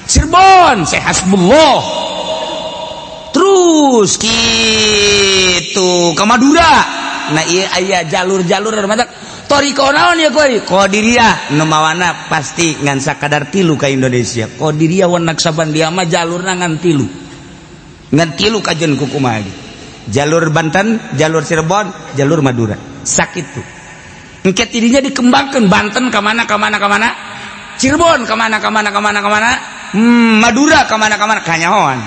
Cirebon Syekh Hasbullah terus kitu ke Madura nah iya aya jalur-jalur mata toriko naon ya Qadiriyah nu mawana pasti ngan sakadar tilu ka Indonesia Qadiriyah wan Naksabandia mah jalurna ngan tilu kajen kukumaha jalur Banten jalur Cirebon jalur Madura sakitu engke tidinya dikembangkeun Banten ka mana Cirebon ka mana Madura ka mana kanyahoan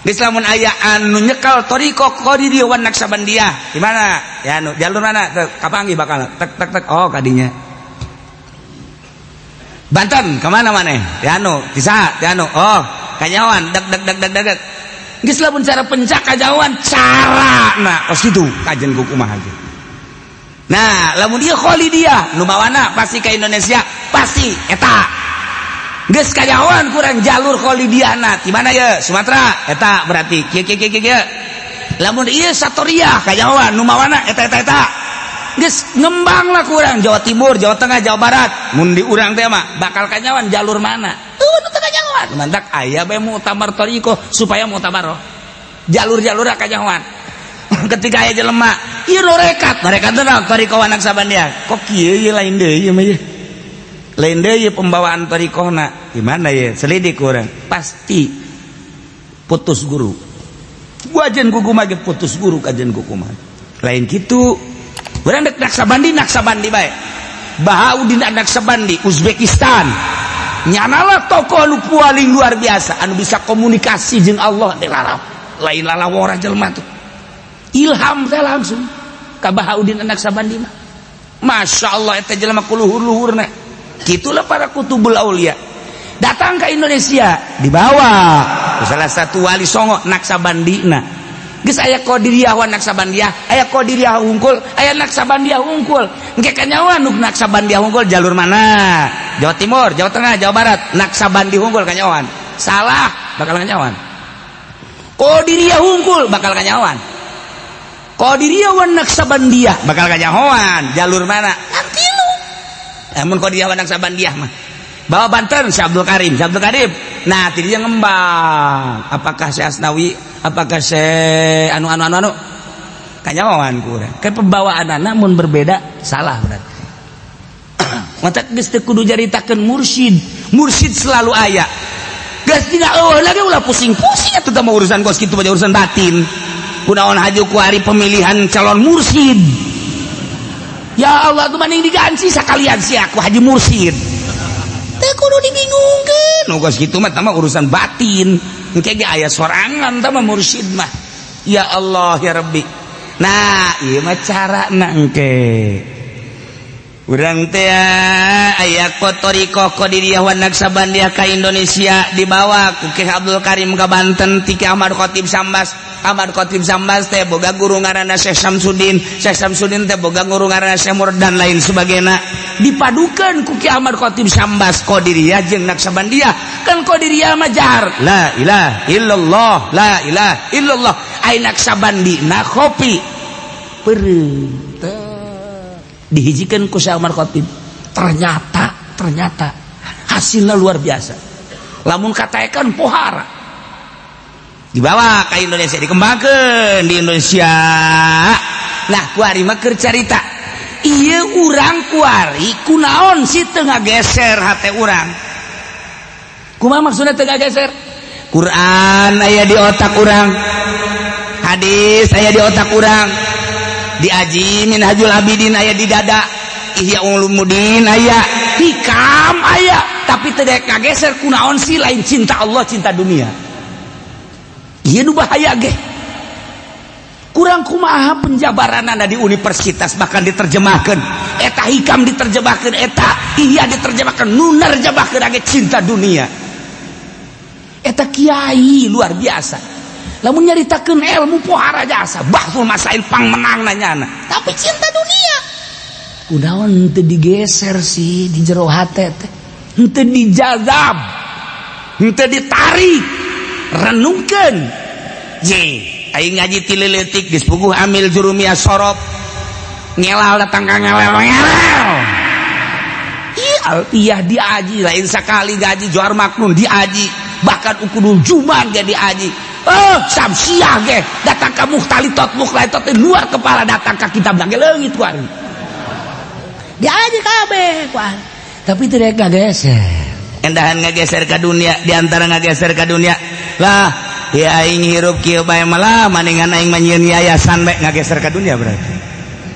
geus lamun aya anu nyekal toriko Qadiriyah wan Naksabandia di mana ya anu jalur mana kapanggih bakal tek oh kadinya Banten ka mana maneh ya anu bisa ya anu oh kanyahoan deg geus lamun cara pencakajauan carana kos kitu kajen kukumaha ge nah lamun ieu Khalidiyah nu mawana pasti ka Indonesia pasti eta geus kajawan kurang jalur Khalidiyahna di mana ya Sumatera eta berarti kieu lamun ieu Satoriyah kajawan nu mawana eta geus ngembang lah kurang Jawa Timur Jawa Tengah Jawa Barat mun di urang teh mah bakal kajawan jalur mana nu teu kajawan mantak aya bae mutamar toriko supaya mutabaroh jalur-jalur kajawan ketika aya jelema ieu rekat teh toriko wan Naksabandia kok kieu lain deui mah ye lain deui pembawaan torikohna gimana ya selidik orang pasti putus guru wajan kuku mage putus guru kajen kuku mage lain gitu urang dek Naksabandi bae Bahauddin Naksabandi Uzbekistan nyanalah tokoh anu paling luar biasa anu bisa komunikasi jeung Allah teh larap lain lalawora jelema tuh ilham teh langsung ka Bahauddin Naksabandi mah Masya Allah eta jelema kuluhur-luhurna gitulah para kutubul aulia datang ke Indonesia dibawa salah satu wali songo Naksabandina geus aya Qadiriyah wan Naksabandia aya Qadiriyah hungkul aya Naksabandia hungkul engke kanyawan nu Naksabandia hungkul jalur mana Jawa Timur Jawa Tengah Jawa Barat Naksabandi hungkul kanyawan salah bakal kanyawan Qadiriyah hungkul bakal kanyawan Qadiriyah wan Naksabandia bakal kanyawan jalur mana antilu amun Qadiriyah wan Naksabandia mah bawa Banten Syekh Abdul Karim nah tidinya ngembang apakah Syekh Asnawi apakah Syekh anu kanyawan kurang kan pembawaan namun berbeda salah berarti mata geus teu kudu jaritakeun mursyid selalu aya geus tina eueuh lagi ulah pusing-pusing atuh mah urusan kos kitu urusan batin kunaon haju ku hari pemilihan calon mursyid ya Allah tuh mending diganti sakalian si aku haji mursyid teh kudu dibingungkeun nu geus kitu mah tama urusan batin engke ge aya sorangan tama mursyid mah ya Allah ya Rabbi nah ieu mah carana engke urang teh aya toriko Qadiriyah wan Naksabandia ka Indonesia dibawa ku Syekh Abdul Karim ka Banten ti Ahmad Khatib Sambas teh boga guru ngaranna Syekh Samsudin teh boga guru ngaranna Syekh Murad dan lain sebagainya dipadukeun ku Ahmad Khatib Sambas Qadiriyah jeung Naksabandia kan Qadiriyah mah jar la ilaha illallah ai Naksabandina kopi peureun dihijikeun ku Syekh Ahmad Khatib ternyata hasilnya luar biasa lamun kataekan pohara dibawa ke Indonesia dikembangkeun di Indonesia nah kuari mah keur carita ieu urang kuari kunaon si teu ngageser hate urang kumaha maksudna teu ngageser Quran aya di otak urang hadis aya di otak urang di Aji Minhajul Abidin aya di dada Ihya Ulumuddin aya hikam aya tapi teu daek ngageser kunaon sih lain cinta Allah cinta dunia ieu nu bahaya ge kurang kumaha penjabaranana di universitas bahkan diterjemahkeun eta hikam diterjemahkeun eta Ihya diterjemahkeun nu nerjemahkeun ge cinta dunia eta kiai luar biasa lamun nyaritakeun ilmu pohara jasa bahsul masail pang menang nanyana tapi cinta dunia kunaon teu digeser sih di jero hate teh henteu dijazab henteu ditarik renungkeun ye aing ngaji ti leutik geus puguh amil jurumiyah sorop ngelal datang ka ngelal Alpiyah diaji lain sekali gaji Johar Maknun diaji bahkan ukudul Juman ge diaji Samsiah ge datang ka Mukhtalitot luar kepala datang ka kitab lagi leungit kuari diaji kabeh kuari tapi tidak ngageser endahan ngageser ka dunia diantara ngageser ka dunia lah ya aing hirup kieu bae malah maningan aing manyieun yayasan bae ngageser ka dunia berarti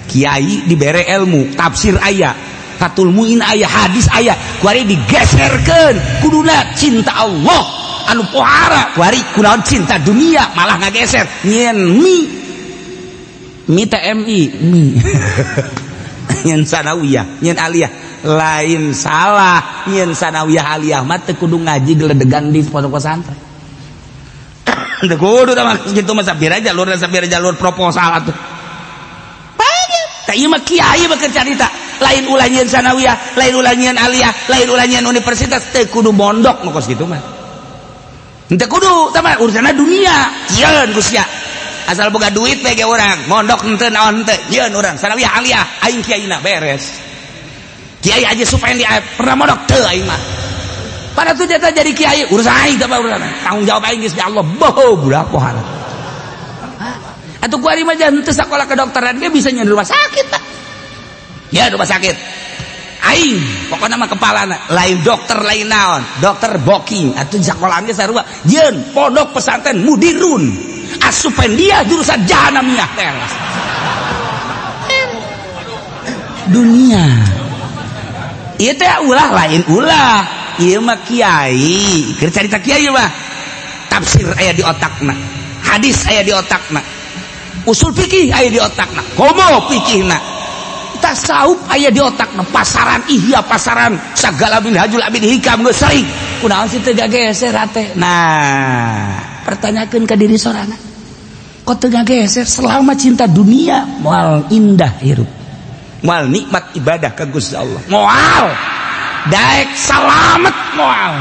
kiai dibere ilmu tafsir aya Fathul Muin aya hadis aya kuari digeserkeun kuduna cinta Allah anu pohara kuari kunaon cinta dunia malah ngageser nyen mi TMI mi nyen sanawiyah nyen aliyah lain salah nyen sanawiyah aliyah mah teu kudu ngaji geledegan di pondok pesantren teu kudu tah kitu mah sabira jalur proposal atuh tah ieu mah kiai mah keur carita lain ulah nyeun sanawiyah lain ulah nyeun aliyah lain ulah nyeun universitas teu kudu mondok nu kos kitu mah teu kudu tah mah urusanna dunia yeun ku sia asal boga duit we ge urang mondok henteu naon henteu yeun urang sanawiyah aliyah aing kiaina beres kiai aja supaya dia pernah mondok teu aing mah pada tuh jata jadi kiai urusan aing tah urusan tanggung jawab aing geus di Allah boh budak pohara atuh kuari mah jangan teu sakola kedokteran ge bisa nyeun rumah sakit tah ya rumah sakit aing pokoknya mah kepalana lain dokter lain naon dokter booking atuh sakolahna sarua yeun pondok pesantren mudirun asupen dia jurusan jahanamiyah teras dunia ieu teh ulah lain ulah ieu mah kiai keur carita kiai mah tafsir aya di otakna hadis aya di otakna usul fikih aya di otakna komo fikihna tasawuf aya di otakna pasaran ihya pasaran sagala minhajul abid hikam geus sering kunaon sih teu gageser hate nah pertanyakeun ka diri sorana kok teu gageser selama cinta dunia moal indah hirup moal nikmat ibadah ka Gusti Allah moal daek salamet moal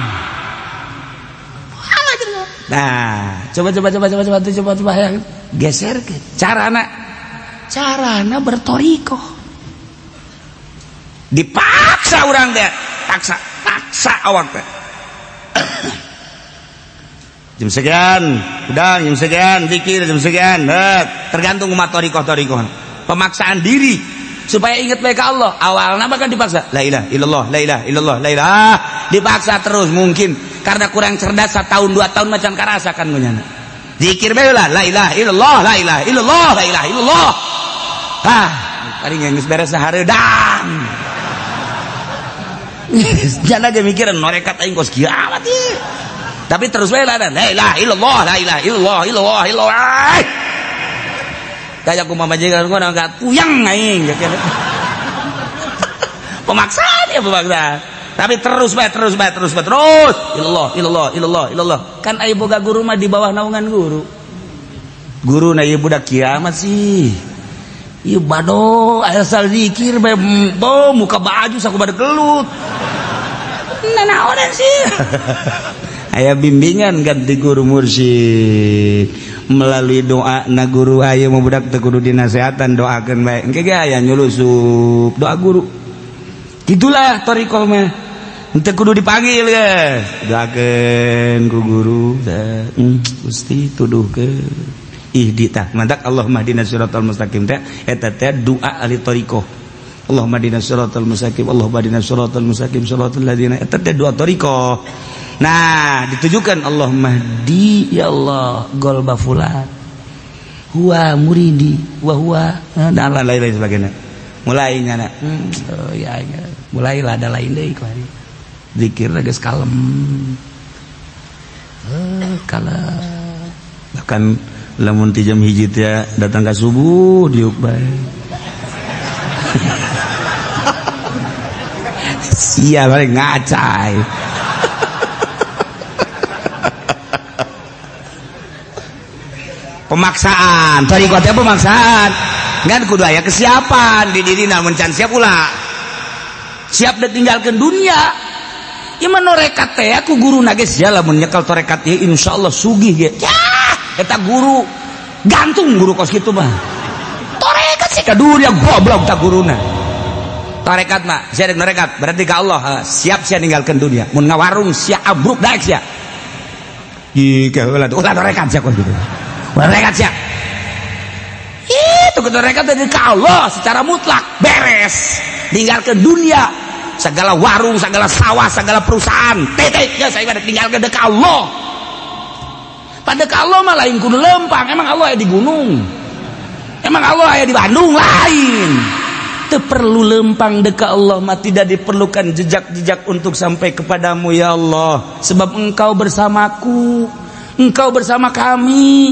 nah coba yang geser ke carana bertoriko dipaksa orang teh paksa awak teh jam sekian udang jam sekian zikir jam sekian tergantung umat toriko pemaksaan diri supaya ingat mereka Allah awalnya bahkan dipaksa la ilaha illallah la ilaha illallah la ilaha dipaksa terus mungkin karena kurang cerdas 1 tahun 2 tahun macan karasakan munyana zikir bae lah la ilaha illallah la ilaha illallah la ilaha illallah tadi geus beres sahareudang jangan aja mikirin norekat aing kos kiamat ieu tapi terus bae lah la ilaha illallah la ilaha illallah illallah illallah kayak kumaha majikan gua enggak puyang aing pemaksaan ya pemaksaan tapi terus illallah kan aya boga guru mah di bawah naungan guru na ieu budak kiamat sih ieu bado asal zikir bae muka baju sakubade gelut nanaonan sih aya bimbingan ganti guru mursyid melalui doa na guru aya mau budak teu kudu dinasehatan doakeun bae engke ge aya nyulusup doa guru gitulah thariqah mah teu kudu dipanggil ge doakeun ku guru Gusti tuduhkeun ihdita mantak Allahumma hdinas siratal mustaqim teh eta teh doa ahli thariqah Allahumma hdinas siratal mustaqim Allahumma hdinas siratal mustaqim siratal ladzina eta teh doa thariqah. Nah ditujukan Allahumma hdi ya Allah golba fulan huwa muridi wa huwa dan lain-lain sebagainya mulai nyana ya mulailah ada lain deui kuari zikir geus kalem bahkan lamun ti jam 1 teh datang ka subuh diuk bae sia balik ngacai pemaksaan thariqah teh pemaksaan kan kudu aya kesiapan di dirina mun can siap ulah siap ditinggalkeun dunia ieu mah norekat teh ku guruna geus ya lamun nyekel torekat ieu insyaallah sugih ge yah eta guru gantung guru kos kitu mah torekat sih kadunya goblok tak guruna torekat mah sia norekat berarti ka Allah siap sia ninggalkeun dunia mun ngawarung sia abruk daek sia ih kaheula ulah torekat sia kos kitu torekat sia itu torekat dari ka Allah secara mutlak beres ninggalkeun dunia segala warung segala sawah segala perusahaan titik ya saya pada tinggalkeun ka Allah pada ka Allah mah lain kudu lempang emang Allah aya di gunung emang Allah aya di Bandung lain teu perlu lempang deka Allah mah tidak diperlukan jejak-jejak untuk sampai kepadamu ya Allah sebab engkau bersamaku engkau bersama kami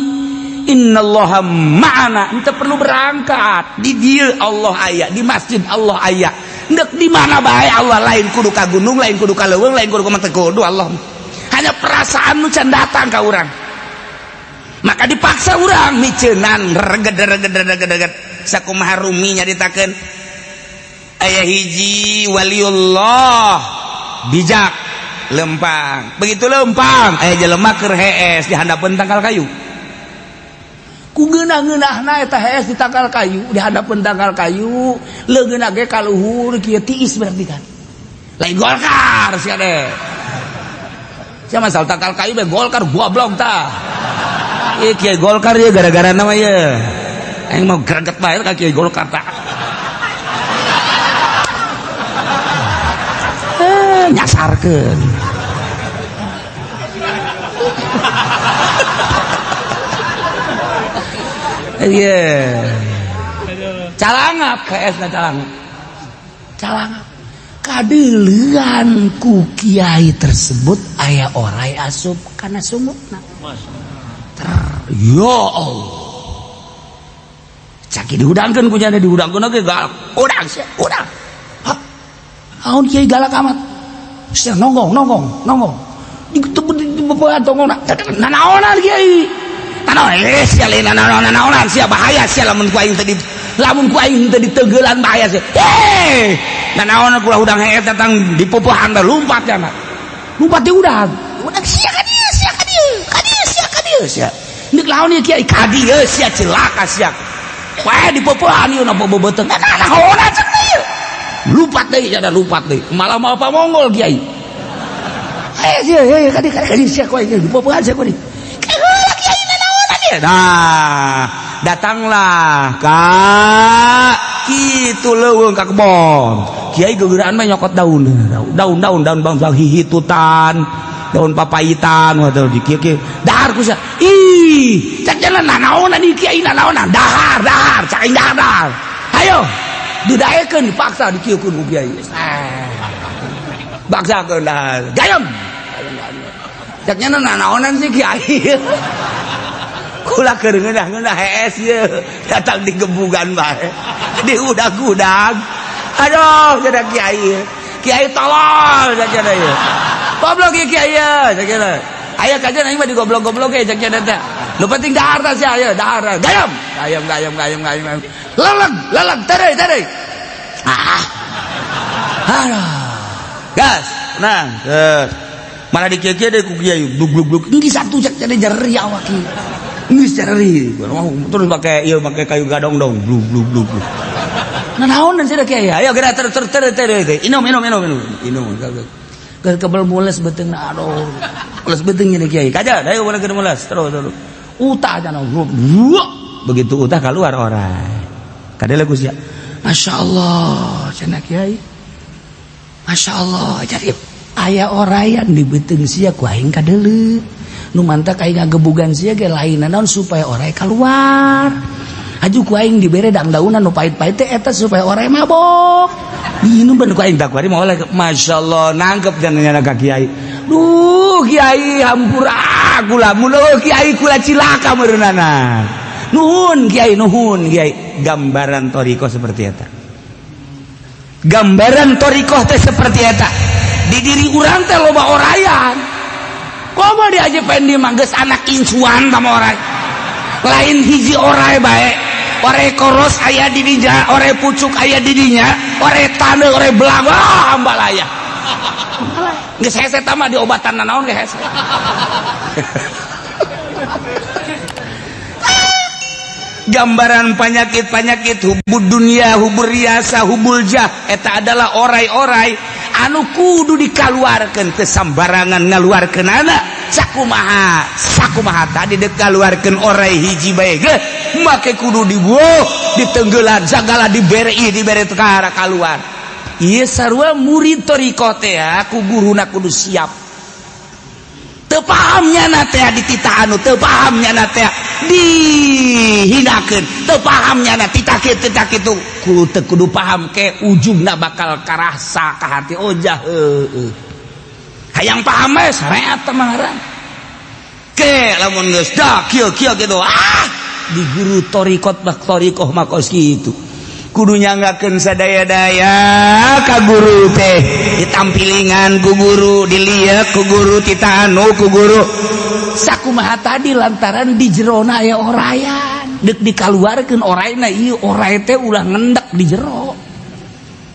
innallaha ma'ana ente perlu berangkat di dieu Allah aya di masjid Allah aya ndek di mana bae Allah lain kudu ka gunung lain kudu ka leuweung lain kudu ka teu kudu Allah hanya perasaan nu can datang ka urang maka dipaksa urang miceunan reged sakumaha rumi nyaritakeun aya hiji waliullah bijak lempang begitu lempang aya jelema keur hees di handapeun tangkal kayu ku geunah-geunahna eta hees di tangkal kayu di hadapan tangkal kayu leungeunna ge ka luhur kieu tiis berarti kan lain golkar sia teh sia masal tangkal kayu be golkar goblok tah ieu kieu golkar ieu gara-gara nama ieu aing mau greget bae ka kieu golkar tah nyasarkeun iya calangap KS-na calangap kadeulean ku kiai tersebut aya orai asup kana sumutna ya Allah caki diudangkeun ku nya diudangkeun ge galak udang sia udang hap naon kiai galak amat sia nonggong di bebean tongongna nanaonan kiai sia lain nanaonan sia bahaya sia lamun ku aing teh diteugelan bahaya sia nanaonan kulah udang heet datang di pupuhan da lumpat ya mah lumpat di udang sia ka dieu sia neuk laon ieu kiai ka dieu sia celaka sia wae di pupuhan ieu napa beubeuteng nanaonan cenah ieu lumpat deui malah mau apa mongol kiai sia ka dieu sia ku aing di pupuhan sia ku dieu nah datanglah kak kitu leuweung ka kebon kiai gegeuraan mah nyokot daun bangsa hihitutan daun papayitan atau di kieu dahar ku sia ih cak jalan nanaonan di kiai nanaonan dahar cak dahar ayo didaekeun dipaksa dikieukeun ku kiai baksakeun dahar gayem cak nya nanaonan si kiai kula keur ngeunah hees ye datang di gebugan bae di udag-udag aduh cenah kiai tolol cenah ye goblok ye kiai ye cenah aya kajian aing mah digoblok-goblok ge cenah teh nu penting dahar tah sia aya dahar gayam leleg teureui aduh gas tenang malah dikieu-kieu deui ku kiai bluk geus satu cek cenah jeri awak kieu geus jeri terus pakai kayu gadong dong bluk nah naon cenah kiai ayo geura ter inum kebel mules beteungna aduh mules beteung nya kiai kaja da ayo bener mules terus utah cenah begitu utah keluar orang kadele Gus ya masyaallah cenah kiai masyaallah jadi aya orayan di beuteung sia ku aing kadeuleut nu mantak aing ngagebugan sia ge lainna naon supaya oray keluar aju ku aing dibere dangdaunan nu pait-pait teh eta supaya oray mabok diinum ben ku aing tak kuari moal masyaallah nangkep jangan ka kiai duh kiai hampura kula mun kiai kula cilaka meureunana nuhun kiai gambaran thariqah seperti eta gambaran thariqah teh seperti eta di diri urang teh loba orayan komo di Haji Pendi mah geus anak incuan sama orang lain hiji orai baik, orai koros aya di dinya, orai pucuk aya di dinya, orai tane, orai belang, ambalaya geus hese tama di obatan naon geus hese. Gambaran penyakit-penyakit hubud dunia, hubur riasa, hubul jah eta adalah orai-orai anu kudu dikaluarkeun teu sambarangan ngaluarkeun anak. Sakumaha tadi dek kaluarkeun orai hiji bae ge make kudu dibueuh, ditenggelan sagala dibere tekara kaluar. Ieu sarua murid thariqah teh ku guruna kudu siap. Teu pahamnya na teh ditita anu teu pahamnya na teh dihinakeun, teu pahamnya na tita kitu kudu paham ke ujungna bakal karasa ka hati ojah heueuh. Hayang paham we sareat teh mangran. Ke lamun geus da kieu kitu di guru thariqah mah kos kitu. Kudu nyanggakeun sadaya-daya ka guru teh, ditampilingan ku guru, dilihat ku guru, titanu ku guru. Sakumaha tadi lantaran di jerona aya orayan, deuk dikaluarkeun orayna ieu oray teh ulah ngendak di jero.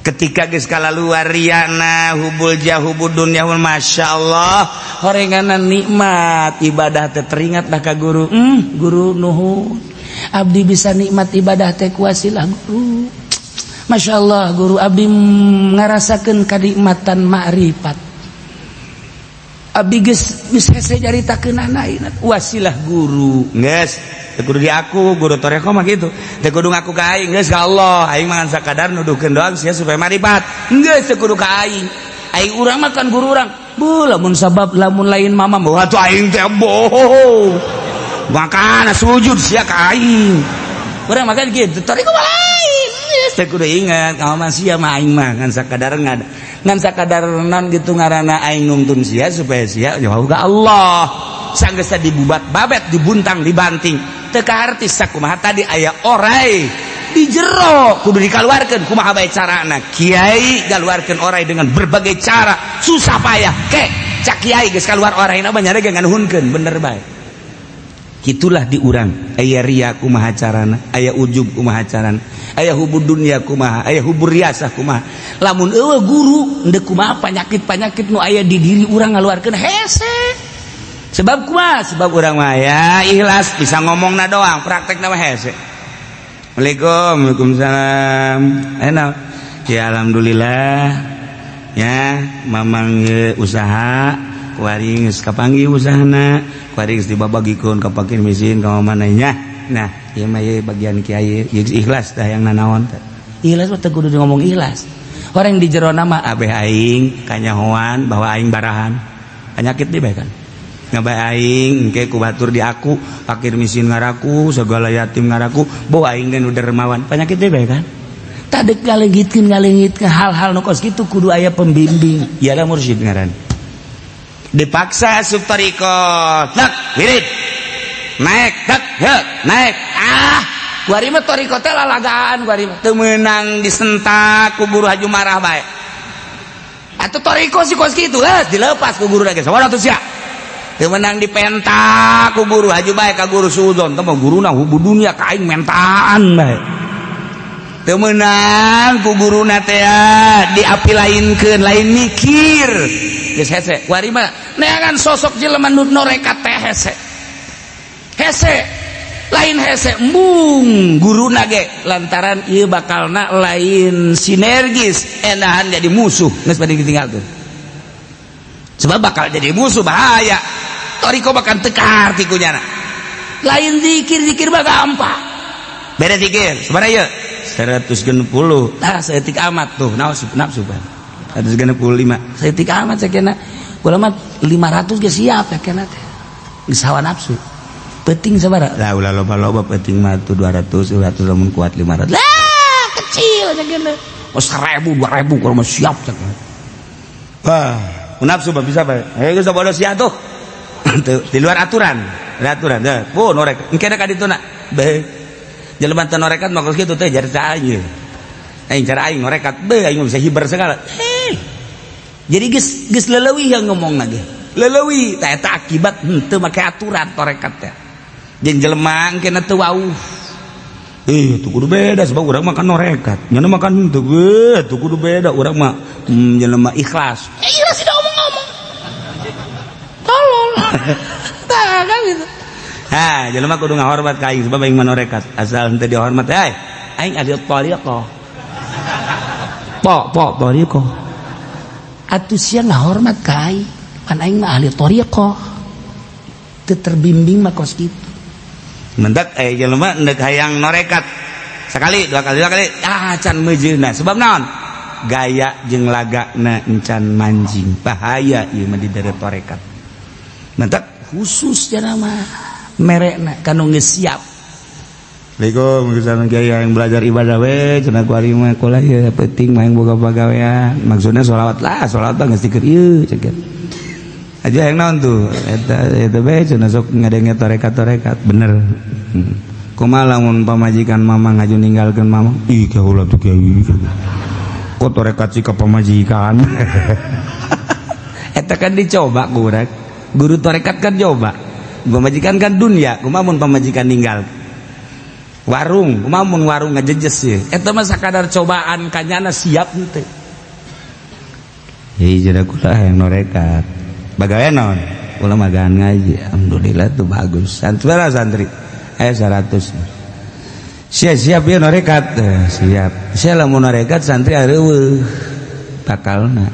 Ketika geus kalaluar riyana hubul jahubud dunya wal masyaallah horenganan nikmat ibadah teh teringat dah ka guru. Guru nuhun. Abdi bisa nikmat ibadah teh kuasilah guru. Masya Allah guru abdi ngarasakeun kanikmatan ma'rifat. Abdi geus hese caritakeun anak wasilah guru. Geus teu kudu di aku guru thariqah mah kitu. Teu kudu ngaku ka aing geus ka Allah. Aing mah sakadar nuduhkeun doang sia supaya ma'rifat. Geus teu kudu ka aing. Aing urang mah kan guru urang. Bu lamun sabab lamun lain mama mah atuh aing teh bohong. Makana sujud sia ka aing. Urang makan kitu, thariqah mah lain. Teh kudu ingat kalau sia mah aing mah ngan sakadar naon gitu ngaranna aing nuntun sia supaya sia jauh ka Allah. Sanggeus dibubat babet, dibuntang, dibanting. Teu kaharti sakumaha tadi aya orai di jero kudu dikaluarkeun kumaha bae carana. Kiai galuarkeun orai dengan berbagai cara, susah payah. Ke cak kiai geus kaluar oraina mah nyare nganuhunkeun bener bae. Itulah di urang aya ria kumaha carana, aya ujub kumaha carana, aya hubud dunya kumaha, aya hubur riasah kumaha. Lamun eueuh guru endeu kumaha panyakit-panyakit nu aya di diri urang ngaluarkeun hese. Sebab kumaha? Sebab urang mah ya ikhlas bisa ngomongna doang, praktekna mah hese. Waalaikumsalam. Enak. Ya alhamdulillah. Ya mamang usaha kuari geus kapanggih usahana. Kuari geus dibabagikeun ka fakir miskin ka manehnya. Nah, ieu mah bagian kiai ikhlas tah yang nanaon teh. Ikhlas mah teh kudu ngomong ikhlas. Orang di jero nama abeh aing kanyahoan bahwa aing barahan. Penyakit deui bae kan. Ngabae aing engke ku batur di aku, fakir miskin ngaraku, segala yatim ngaraku, bawa aing dan udah dermawan. Penyakit deui bae kan. Tadek ngalengitkeun hal-hal nu kos kitu kudu aya pembimbing. Iyalah mursyid ngaran. Dipaksa asup thariqah tak wirid naik tak naik kuari mah thariqah teh lalagaan kuari mah teu meunang disentak ku guru haju marah bae atuh thariqah si kos kitu dilepas ku guru lagi sawana atuh sia teu meunang dipentak ku guru haju bae ka guru suudzon teh mah guruna hubud dunya ka aing mentaan bae teu meunang ku guruna teh diapilainkeun lain mikir geus hese kuari mah neangan sosok jelema nu norekat teh hese lain hese embung guruna ge lantaran ieu bakalna lain sinergis enahan jadi musuh geus bade ditinggalkeun sebab bakal jadi musuh bahaya thariqah bakal teu kaharti kunyana lain zikir mah gampang bere zikir sabaraha ieu 160 tah saeutik amat tuh nafsu pan 165 saeutik amat sakena ulama 500 ge siap sakena teh geus hawa nafsu penting sabaraha lah ulah loba-loba penting mah tuh 200 lamun kuat 500 lah kecil sakena oh 1000 2000 kalau mah siap sakena wah nafsu mah bisa bae geus sabodo sia tuh di luar aturan teh norek engke ka dituna bae jelema teh norekat mah kitu teh jarita aing aing cara aing norekat bae aing bisa hibar segala jadi geus leuleui yang ngomongna ge leuleui tah eta akibat teu make aturan torekat teh jeung jelema engke teu wauh tuh kudu beda sebab urang makan norekat nyana makan teu tuh kudu beda urang mah jelema ikhlas ikhlas tidak ngomong tolol tah kan gitu jelema kudu ngahormat ka aing sebab aing manorekat asal henteu dihormat aing adi thariqah thariqah atuh sia ngahormat ka aing pan aing mah ahli thariqah teu terbimbing mah kos kitu mentek jelema neuk hayang norekat sakali dua kali can meujeuna sebab naon gaya jeung lagana encan manjing bahaya ieu mah di daerah tarekat mentek khusus cenah mah merekna kanu geus siap Assalamualaikum misalnya gaya yang belajar ibadah we cenah ku ari mah kuliah ya penting mah yang boga pagawean maksudna sholawat mah geus dikeun ieu ceuk aja yang naon tuh eta bae cenah sok ngadenge tarekat bener kumaha lamun pamajikan mamang ngaju ninggalkeun mamang ih kaula tuh kiai kok tarekat sih ka pamajikan eta kan dicoba kurang guru tarekat kan coba pamajikan kan dunia kumaha mun pamajikan ninggal warung kumaha mun warung ngajejes ye eta mah sakadar cobaan kanyana siap teh ieu cenah kula yang norekat bagaimana naon ulah magaan ngaji alhamdulillah tuh bagus santri 100 siap ya norekat siap sia lamun norekat santri areueuh bakalna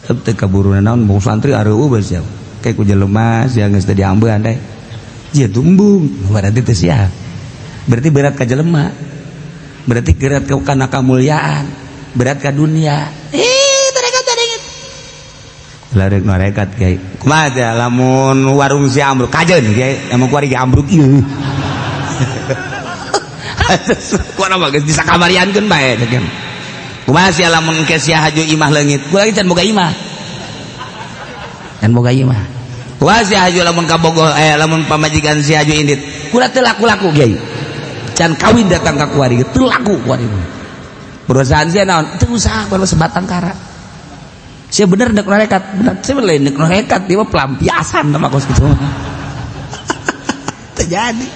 teu kaburuna naon bung santri areueuh bae siap kayak ku jelema sia geus teu diambeun teh sia tumbung berarti teu siap berarti berat ka jelema berarti berat kana kamulyaan berat ka dunia larek norekat kiai kumaha teh lamun warung si ambruk kajeun kiai emang kuari ambruk ieu kuara mah geus disakamariankeun bae teh kumaha sia lamun ke sia haju imah leungit kuwi can boga imah kumaha sia haju lamun ka Bogor lamun pamajikan sia haju indit kuda teu laku-laku kiai can kawin datang ka kuari teu laku kuari perusahaan sia naon teu usaha baru sebatang kara saya bener nek norekat bener saya lain nek norekat dia mah pelampiasan sama kos gitu terjadi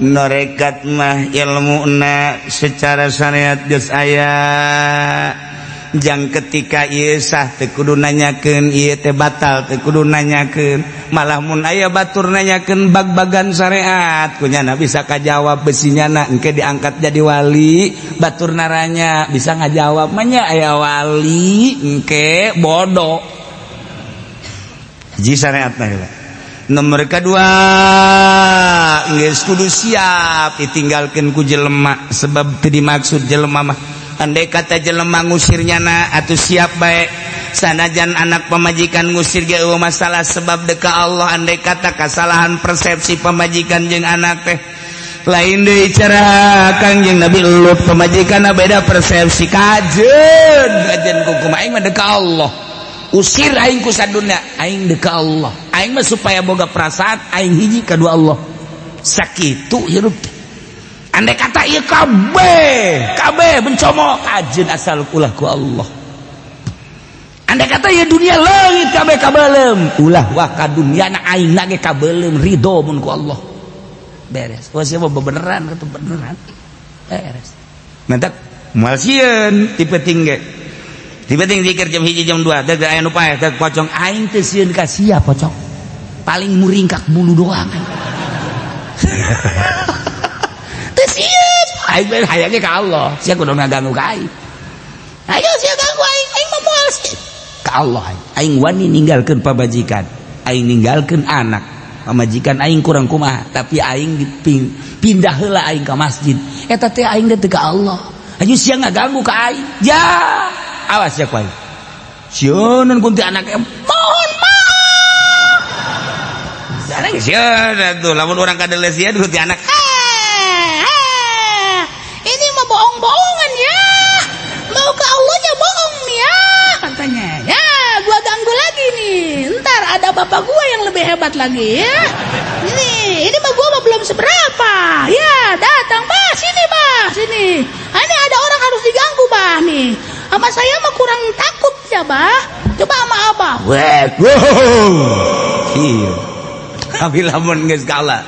norekat mah ilmuna secara syariat geus aya jang ketika ieu sah teu kudu nanyakeun ieu teh batal teu kudu nanyakeun malah mun aya batur nanyakeun bag-bagan syariat kunyana bisa kajawab besinyana engke diangkat jadi wali batur naranya bisa ngajawab mah nya aya wali engke bodoh ji syariatna heula nomor kedua geus kudu siap ditinggalkeun ku jelema sebab teu dimaksud jelema mah andai kata jelema ngusirnya atuh siap baik sanajan anak pemajikan ngusir ge masalah sebab deka Allah andai kata kesalahan persepsi pemajikan jeung anak teh lain deui cara Kangjeng Nabi Lut pemajikanna beda persepsi kajeun kukum aing mah deka Allah usir aing ku sadunya aing deka Allah aing mah supaya boga perasaan aing hiji kadua Allah sakitu hirup andai kata ieu kabeh mencomok kajeun asal ulah ku Allah andai kata ieu dunia leungit kabeh kabeulem ulah wah ka dunyana aingna ge kabeulem ridho mun ku Allah beres wah sia beneran atuh beneran beres mentak moal sieun tipeting ge tipeting zikir jam 1 jam 2 deug aya nu paeh deug pocong aing teu sieun ka sia pocong paling muringkak bulu doang aing mah hayangnya ka Allah sia kudu ngaganggu ka aing ayo sia ganggu aing mah moal ka Allah aing wani ninggalkeun pamajikan aing ninggalkeun anak pamajikan aing kurang kumaha tapi aing pindah heula aing ka masjid eta teh aing teh ka Allah ayo sia ngaganggu ka aing ya awas ya ku aing sieun kunti anake mohon maaf jarang sieun atuh lamun urang kadele sia kunti anak bohong-bohongan ya mau ke Allahnya bohong nih ya katanya ya gua ganggu lagi nih ntar ada bapak gua yang lebih hebat lagi ya ini mah gua mah belum seberapa ya datang bah sini ini ada orang harus diganggu bah nih sama saya mah kurang takut ya bah coba sama abah wow iya tapi lamun geus kalah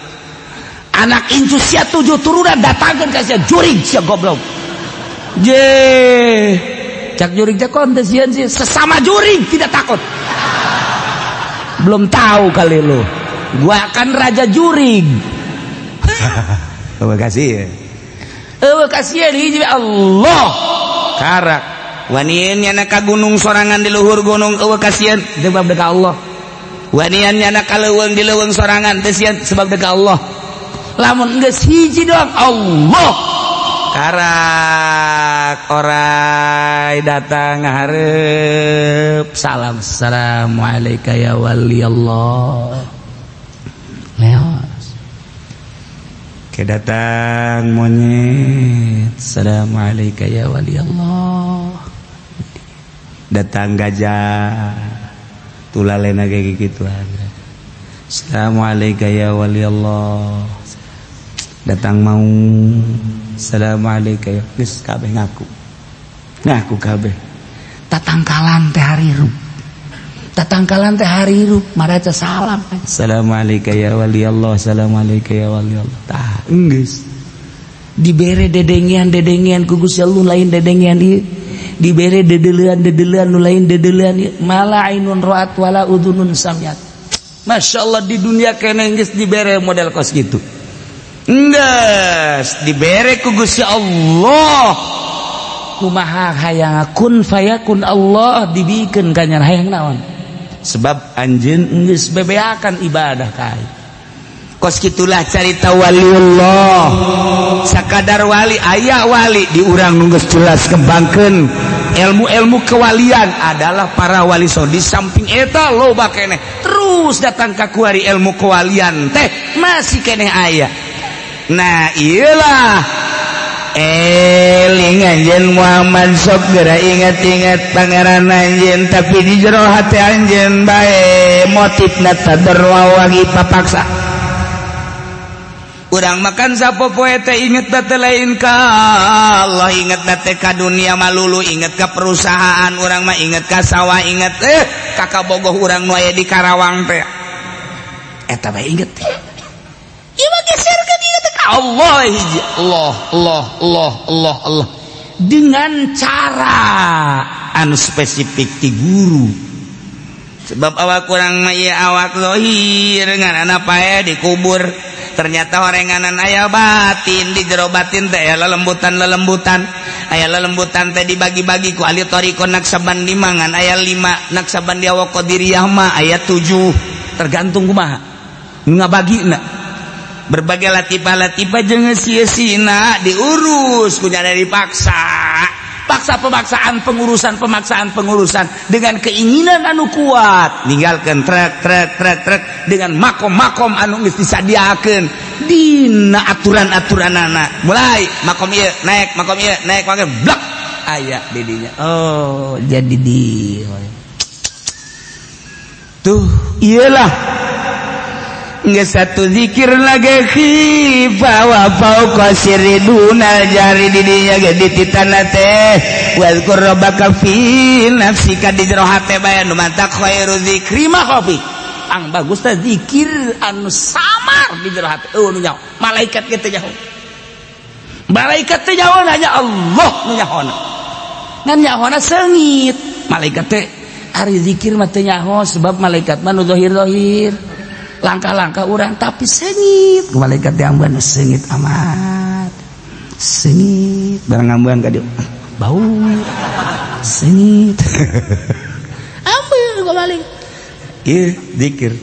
anak incu sia 7 turunan datangkeun ka sia jurig sia goblok je cak jurig teh kontes sieun sih sesama jurig tidak takut belum tahu kali lu gua akan raja jurig terima kasih kasihan hiji Allah karak wanian nyana ka gunung sorangan di luhur gunung kasihan sebab deka Allah wanian nyana ka leuweung di leuweung sorangan teh sieun sebab deka Allah lamun geus hiji doang Allah karak orai datang ngahareup salam assalamualaikum ya wali Allah leos kedatang monyet assalamualaikum ya wali Allah datang gajah tulalena kayak gituan assalamualaikum ya wali Allah datang mau assalamualaikum ya geus kabeh ngaku kabeh tatangkalan teh harirup maraca salam assalamualaikum ya wali Allah assalamualaikum ya wali Allah tah geus dibere dedengian ku Gusti Allah lain dedengian ieu dibere dedeulean nu lain dedeulean ieu mala ainun ra'at wala udhunun samiat masyaallah di dunia keneh geus dibere model kos gitu geus dibere ku Gusti Allah kumaha hayang kun fayakun Allah dibikeun ka nya hayang naon sebab anjeun geus bebeakan ibadah kai kos kitulah carita waliullah sakadar wali aya wali di urang nu geus jelas kembangkeun ilmu-ilmu kewalian adalah para wali so di samping eta loba keneh terus datang ka kuari ilmu kewalian teh masih keneh aya nah iyalah eling anjeun Muhammad sok geura inget-inget pangeran anjeun tapi di jero hati anjeun bae motifna tadarwa wagi papaksa urang makan sapopoe teh inget teh lain ka Allah inget teh ka dunia malulu inget ka perusahaan urang mah inget ka sawah inget ka kabogoh urang nu aya di Karawang teh eta bae inget ieu mah geserkeun inget ka Allah hiji Allah dengan cara anu spesifik ti guru sebab awak kurang mah ieu awak lohir ngaranna pae dikubur ternyata horenganan aya batin di jero batin teh aya lelembutan aya lelembutan teh dibagi-bagi ku ahli thariqah naksaban dimangan aya 5 naksaban dia waqadiriyah mah aya 7 tergantung kumaha nu ngabagina berbagai latifah jeung sia-sina diurus kunya dari pemaksaan pengurusan dengan keinginan anu kuat ninggalkeun trek dengan makom anu geus disadiakeun dina aturan-aturanana mulai makom ieu naik blak aya di dinya oh jadi di tuh iyalah geus satu zikir lagi khifa wa fauqa siriduna jari di dinya ge dititana teh wazkur rabbaka fi nafsika di jero hate bae nu mantap khairu zikri mah kopi ang bagus teh zikir anu samar di jero hate nu nyaho malaikat ge teh nyaho malaikat teh nyaho hanya Allah nu nyahona ngan nyahona seungit malaikat teh ari zikir mah teh nyaho sebab malaikat mah nu zahir langkah-langkah orang tapi sengit malaikat yang bener sengit amat sengit barang ngambuan ka dieu bau sengit ambeul gua balik ieu zikir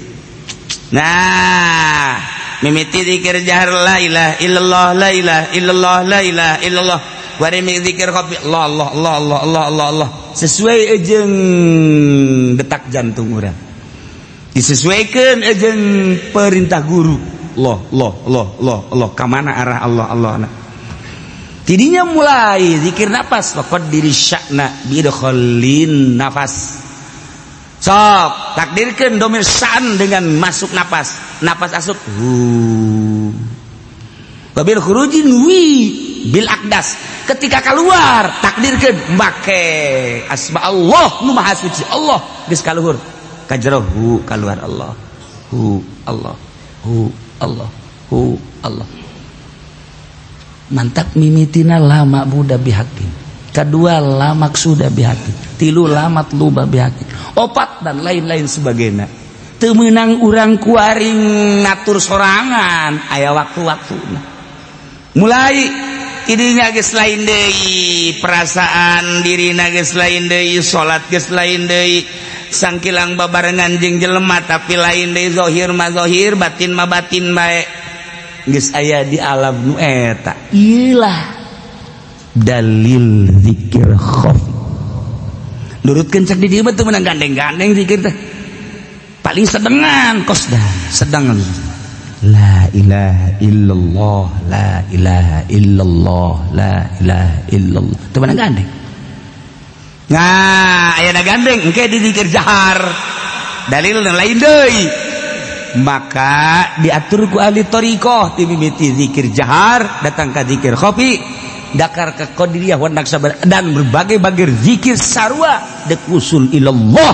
nah mimiti zikir jahar la ilaha illallah la ilaha illallah la ilaha illallah bari mi zikir kopi Allah sesuai jeung detak jantung urang disesuaikan jeung perintah guru Allah kamana arah Allah tidinya mulai zikir nafas faqad diri sya'na bidkhalin nafas sok takdirkeun domir sa'an dengan masuk nafas asup wabil khurujin bil akdas ketika keluar takdirkeun make asma Allah nu maha suci Allah geus kaluhur kajrohu keluar Allah Allah Allah Allah. Mantap mimitina lama budak bihakin. Kedua lamak sudah bihakin. Tilu lamat luba bihakin. Opat dan lain-lain sebagainya. Teu meunang urang kuaring ngatur sorangan aya waktu-waktu. Mulai idinya geus lain deui, perasaan dirina geus lain deui, salat geus lain deui, sangkilang babarengan jeung jelema tapi lain deui, zahir mah zahir, batin mah batin bae. Geus aya di alam nu eta. Iyalah dalil zikir khafi. Nurutkeun cek di dieu mah teu meunang gandeng-gandeng zikir teh. Paling sedengan kosdan, sedengan. La ilaha illallah, la ilaha illallah, la ilaha illallah. Teu meunang gandeng. Nah, aya gandeng engke di zikir jahar. Dalil lain deui. Maka diatur ku ahli thariqah ti mimiti zikir jahar, datang ka zikir khafi, dakar ka qadiriyah wa naksabar dan berbagai-bagai zikir sarua dek usul ilallah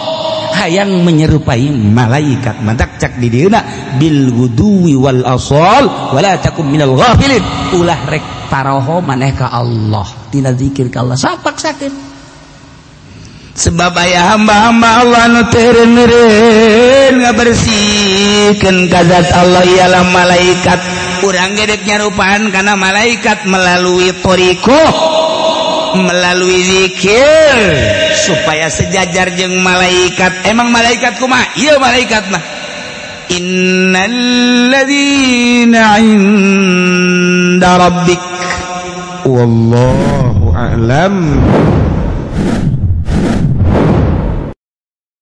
hayang menyerupai malaikat. Mantak cak di dieuna bil wuduwi wal asal wala takum minal ghafilin. Ulah rek paraho maneh ka Allah tina zikir ka Allah sapak sakit. Sebab aya hamba-hamba Allah nu teureun ngabersihkeun ka zat Allah ialah malaikat. Urang ge dek nyarupaan kana malaikat melalui thariqah, melalui zikir supaya sejajar jeung malaikat. Emang malaikat kumaha? Ieu malaikat mah innal ladzina 'inda rabbik wallahu a'lam.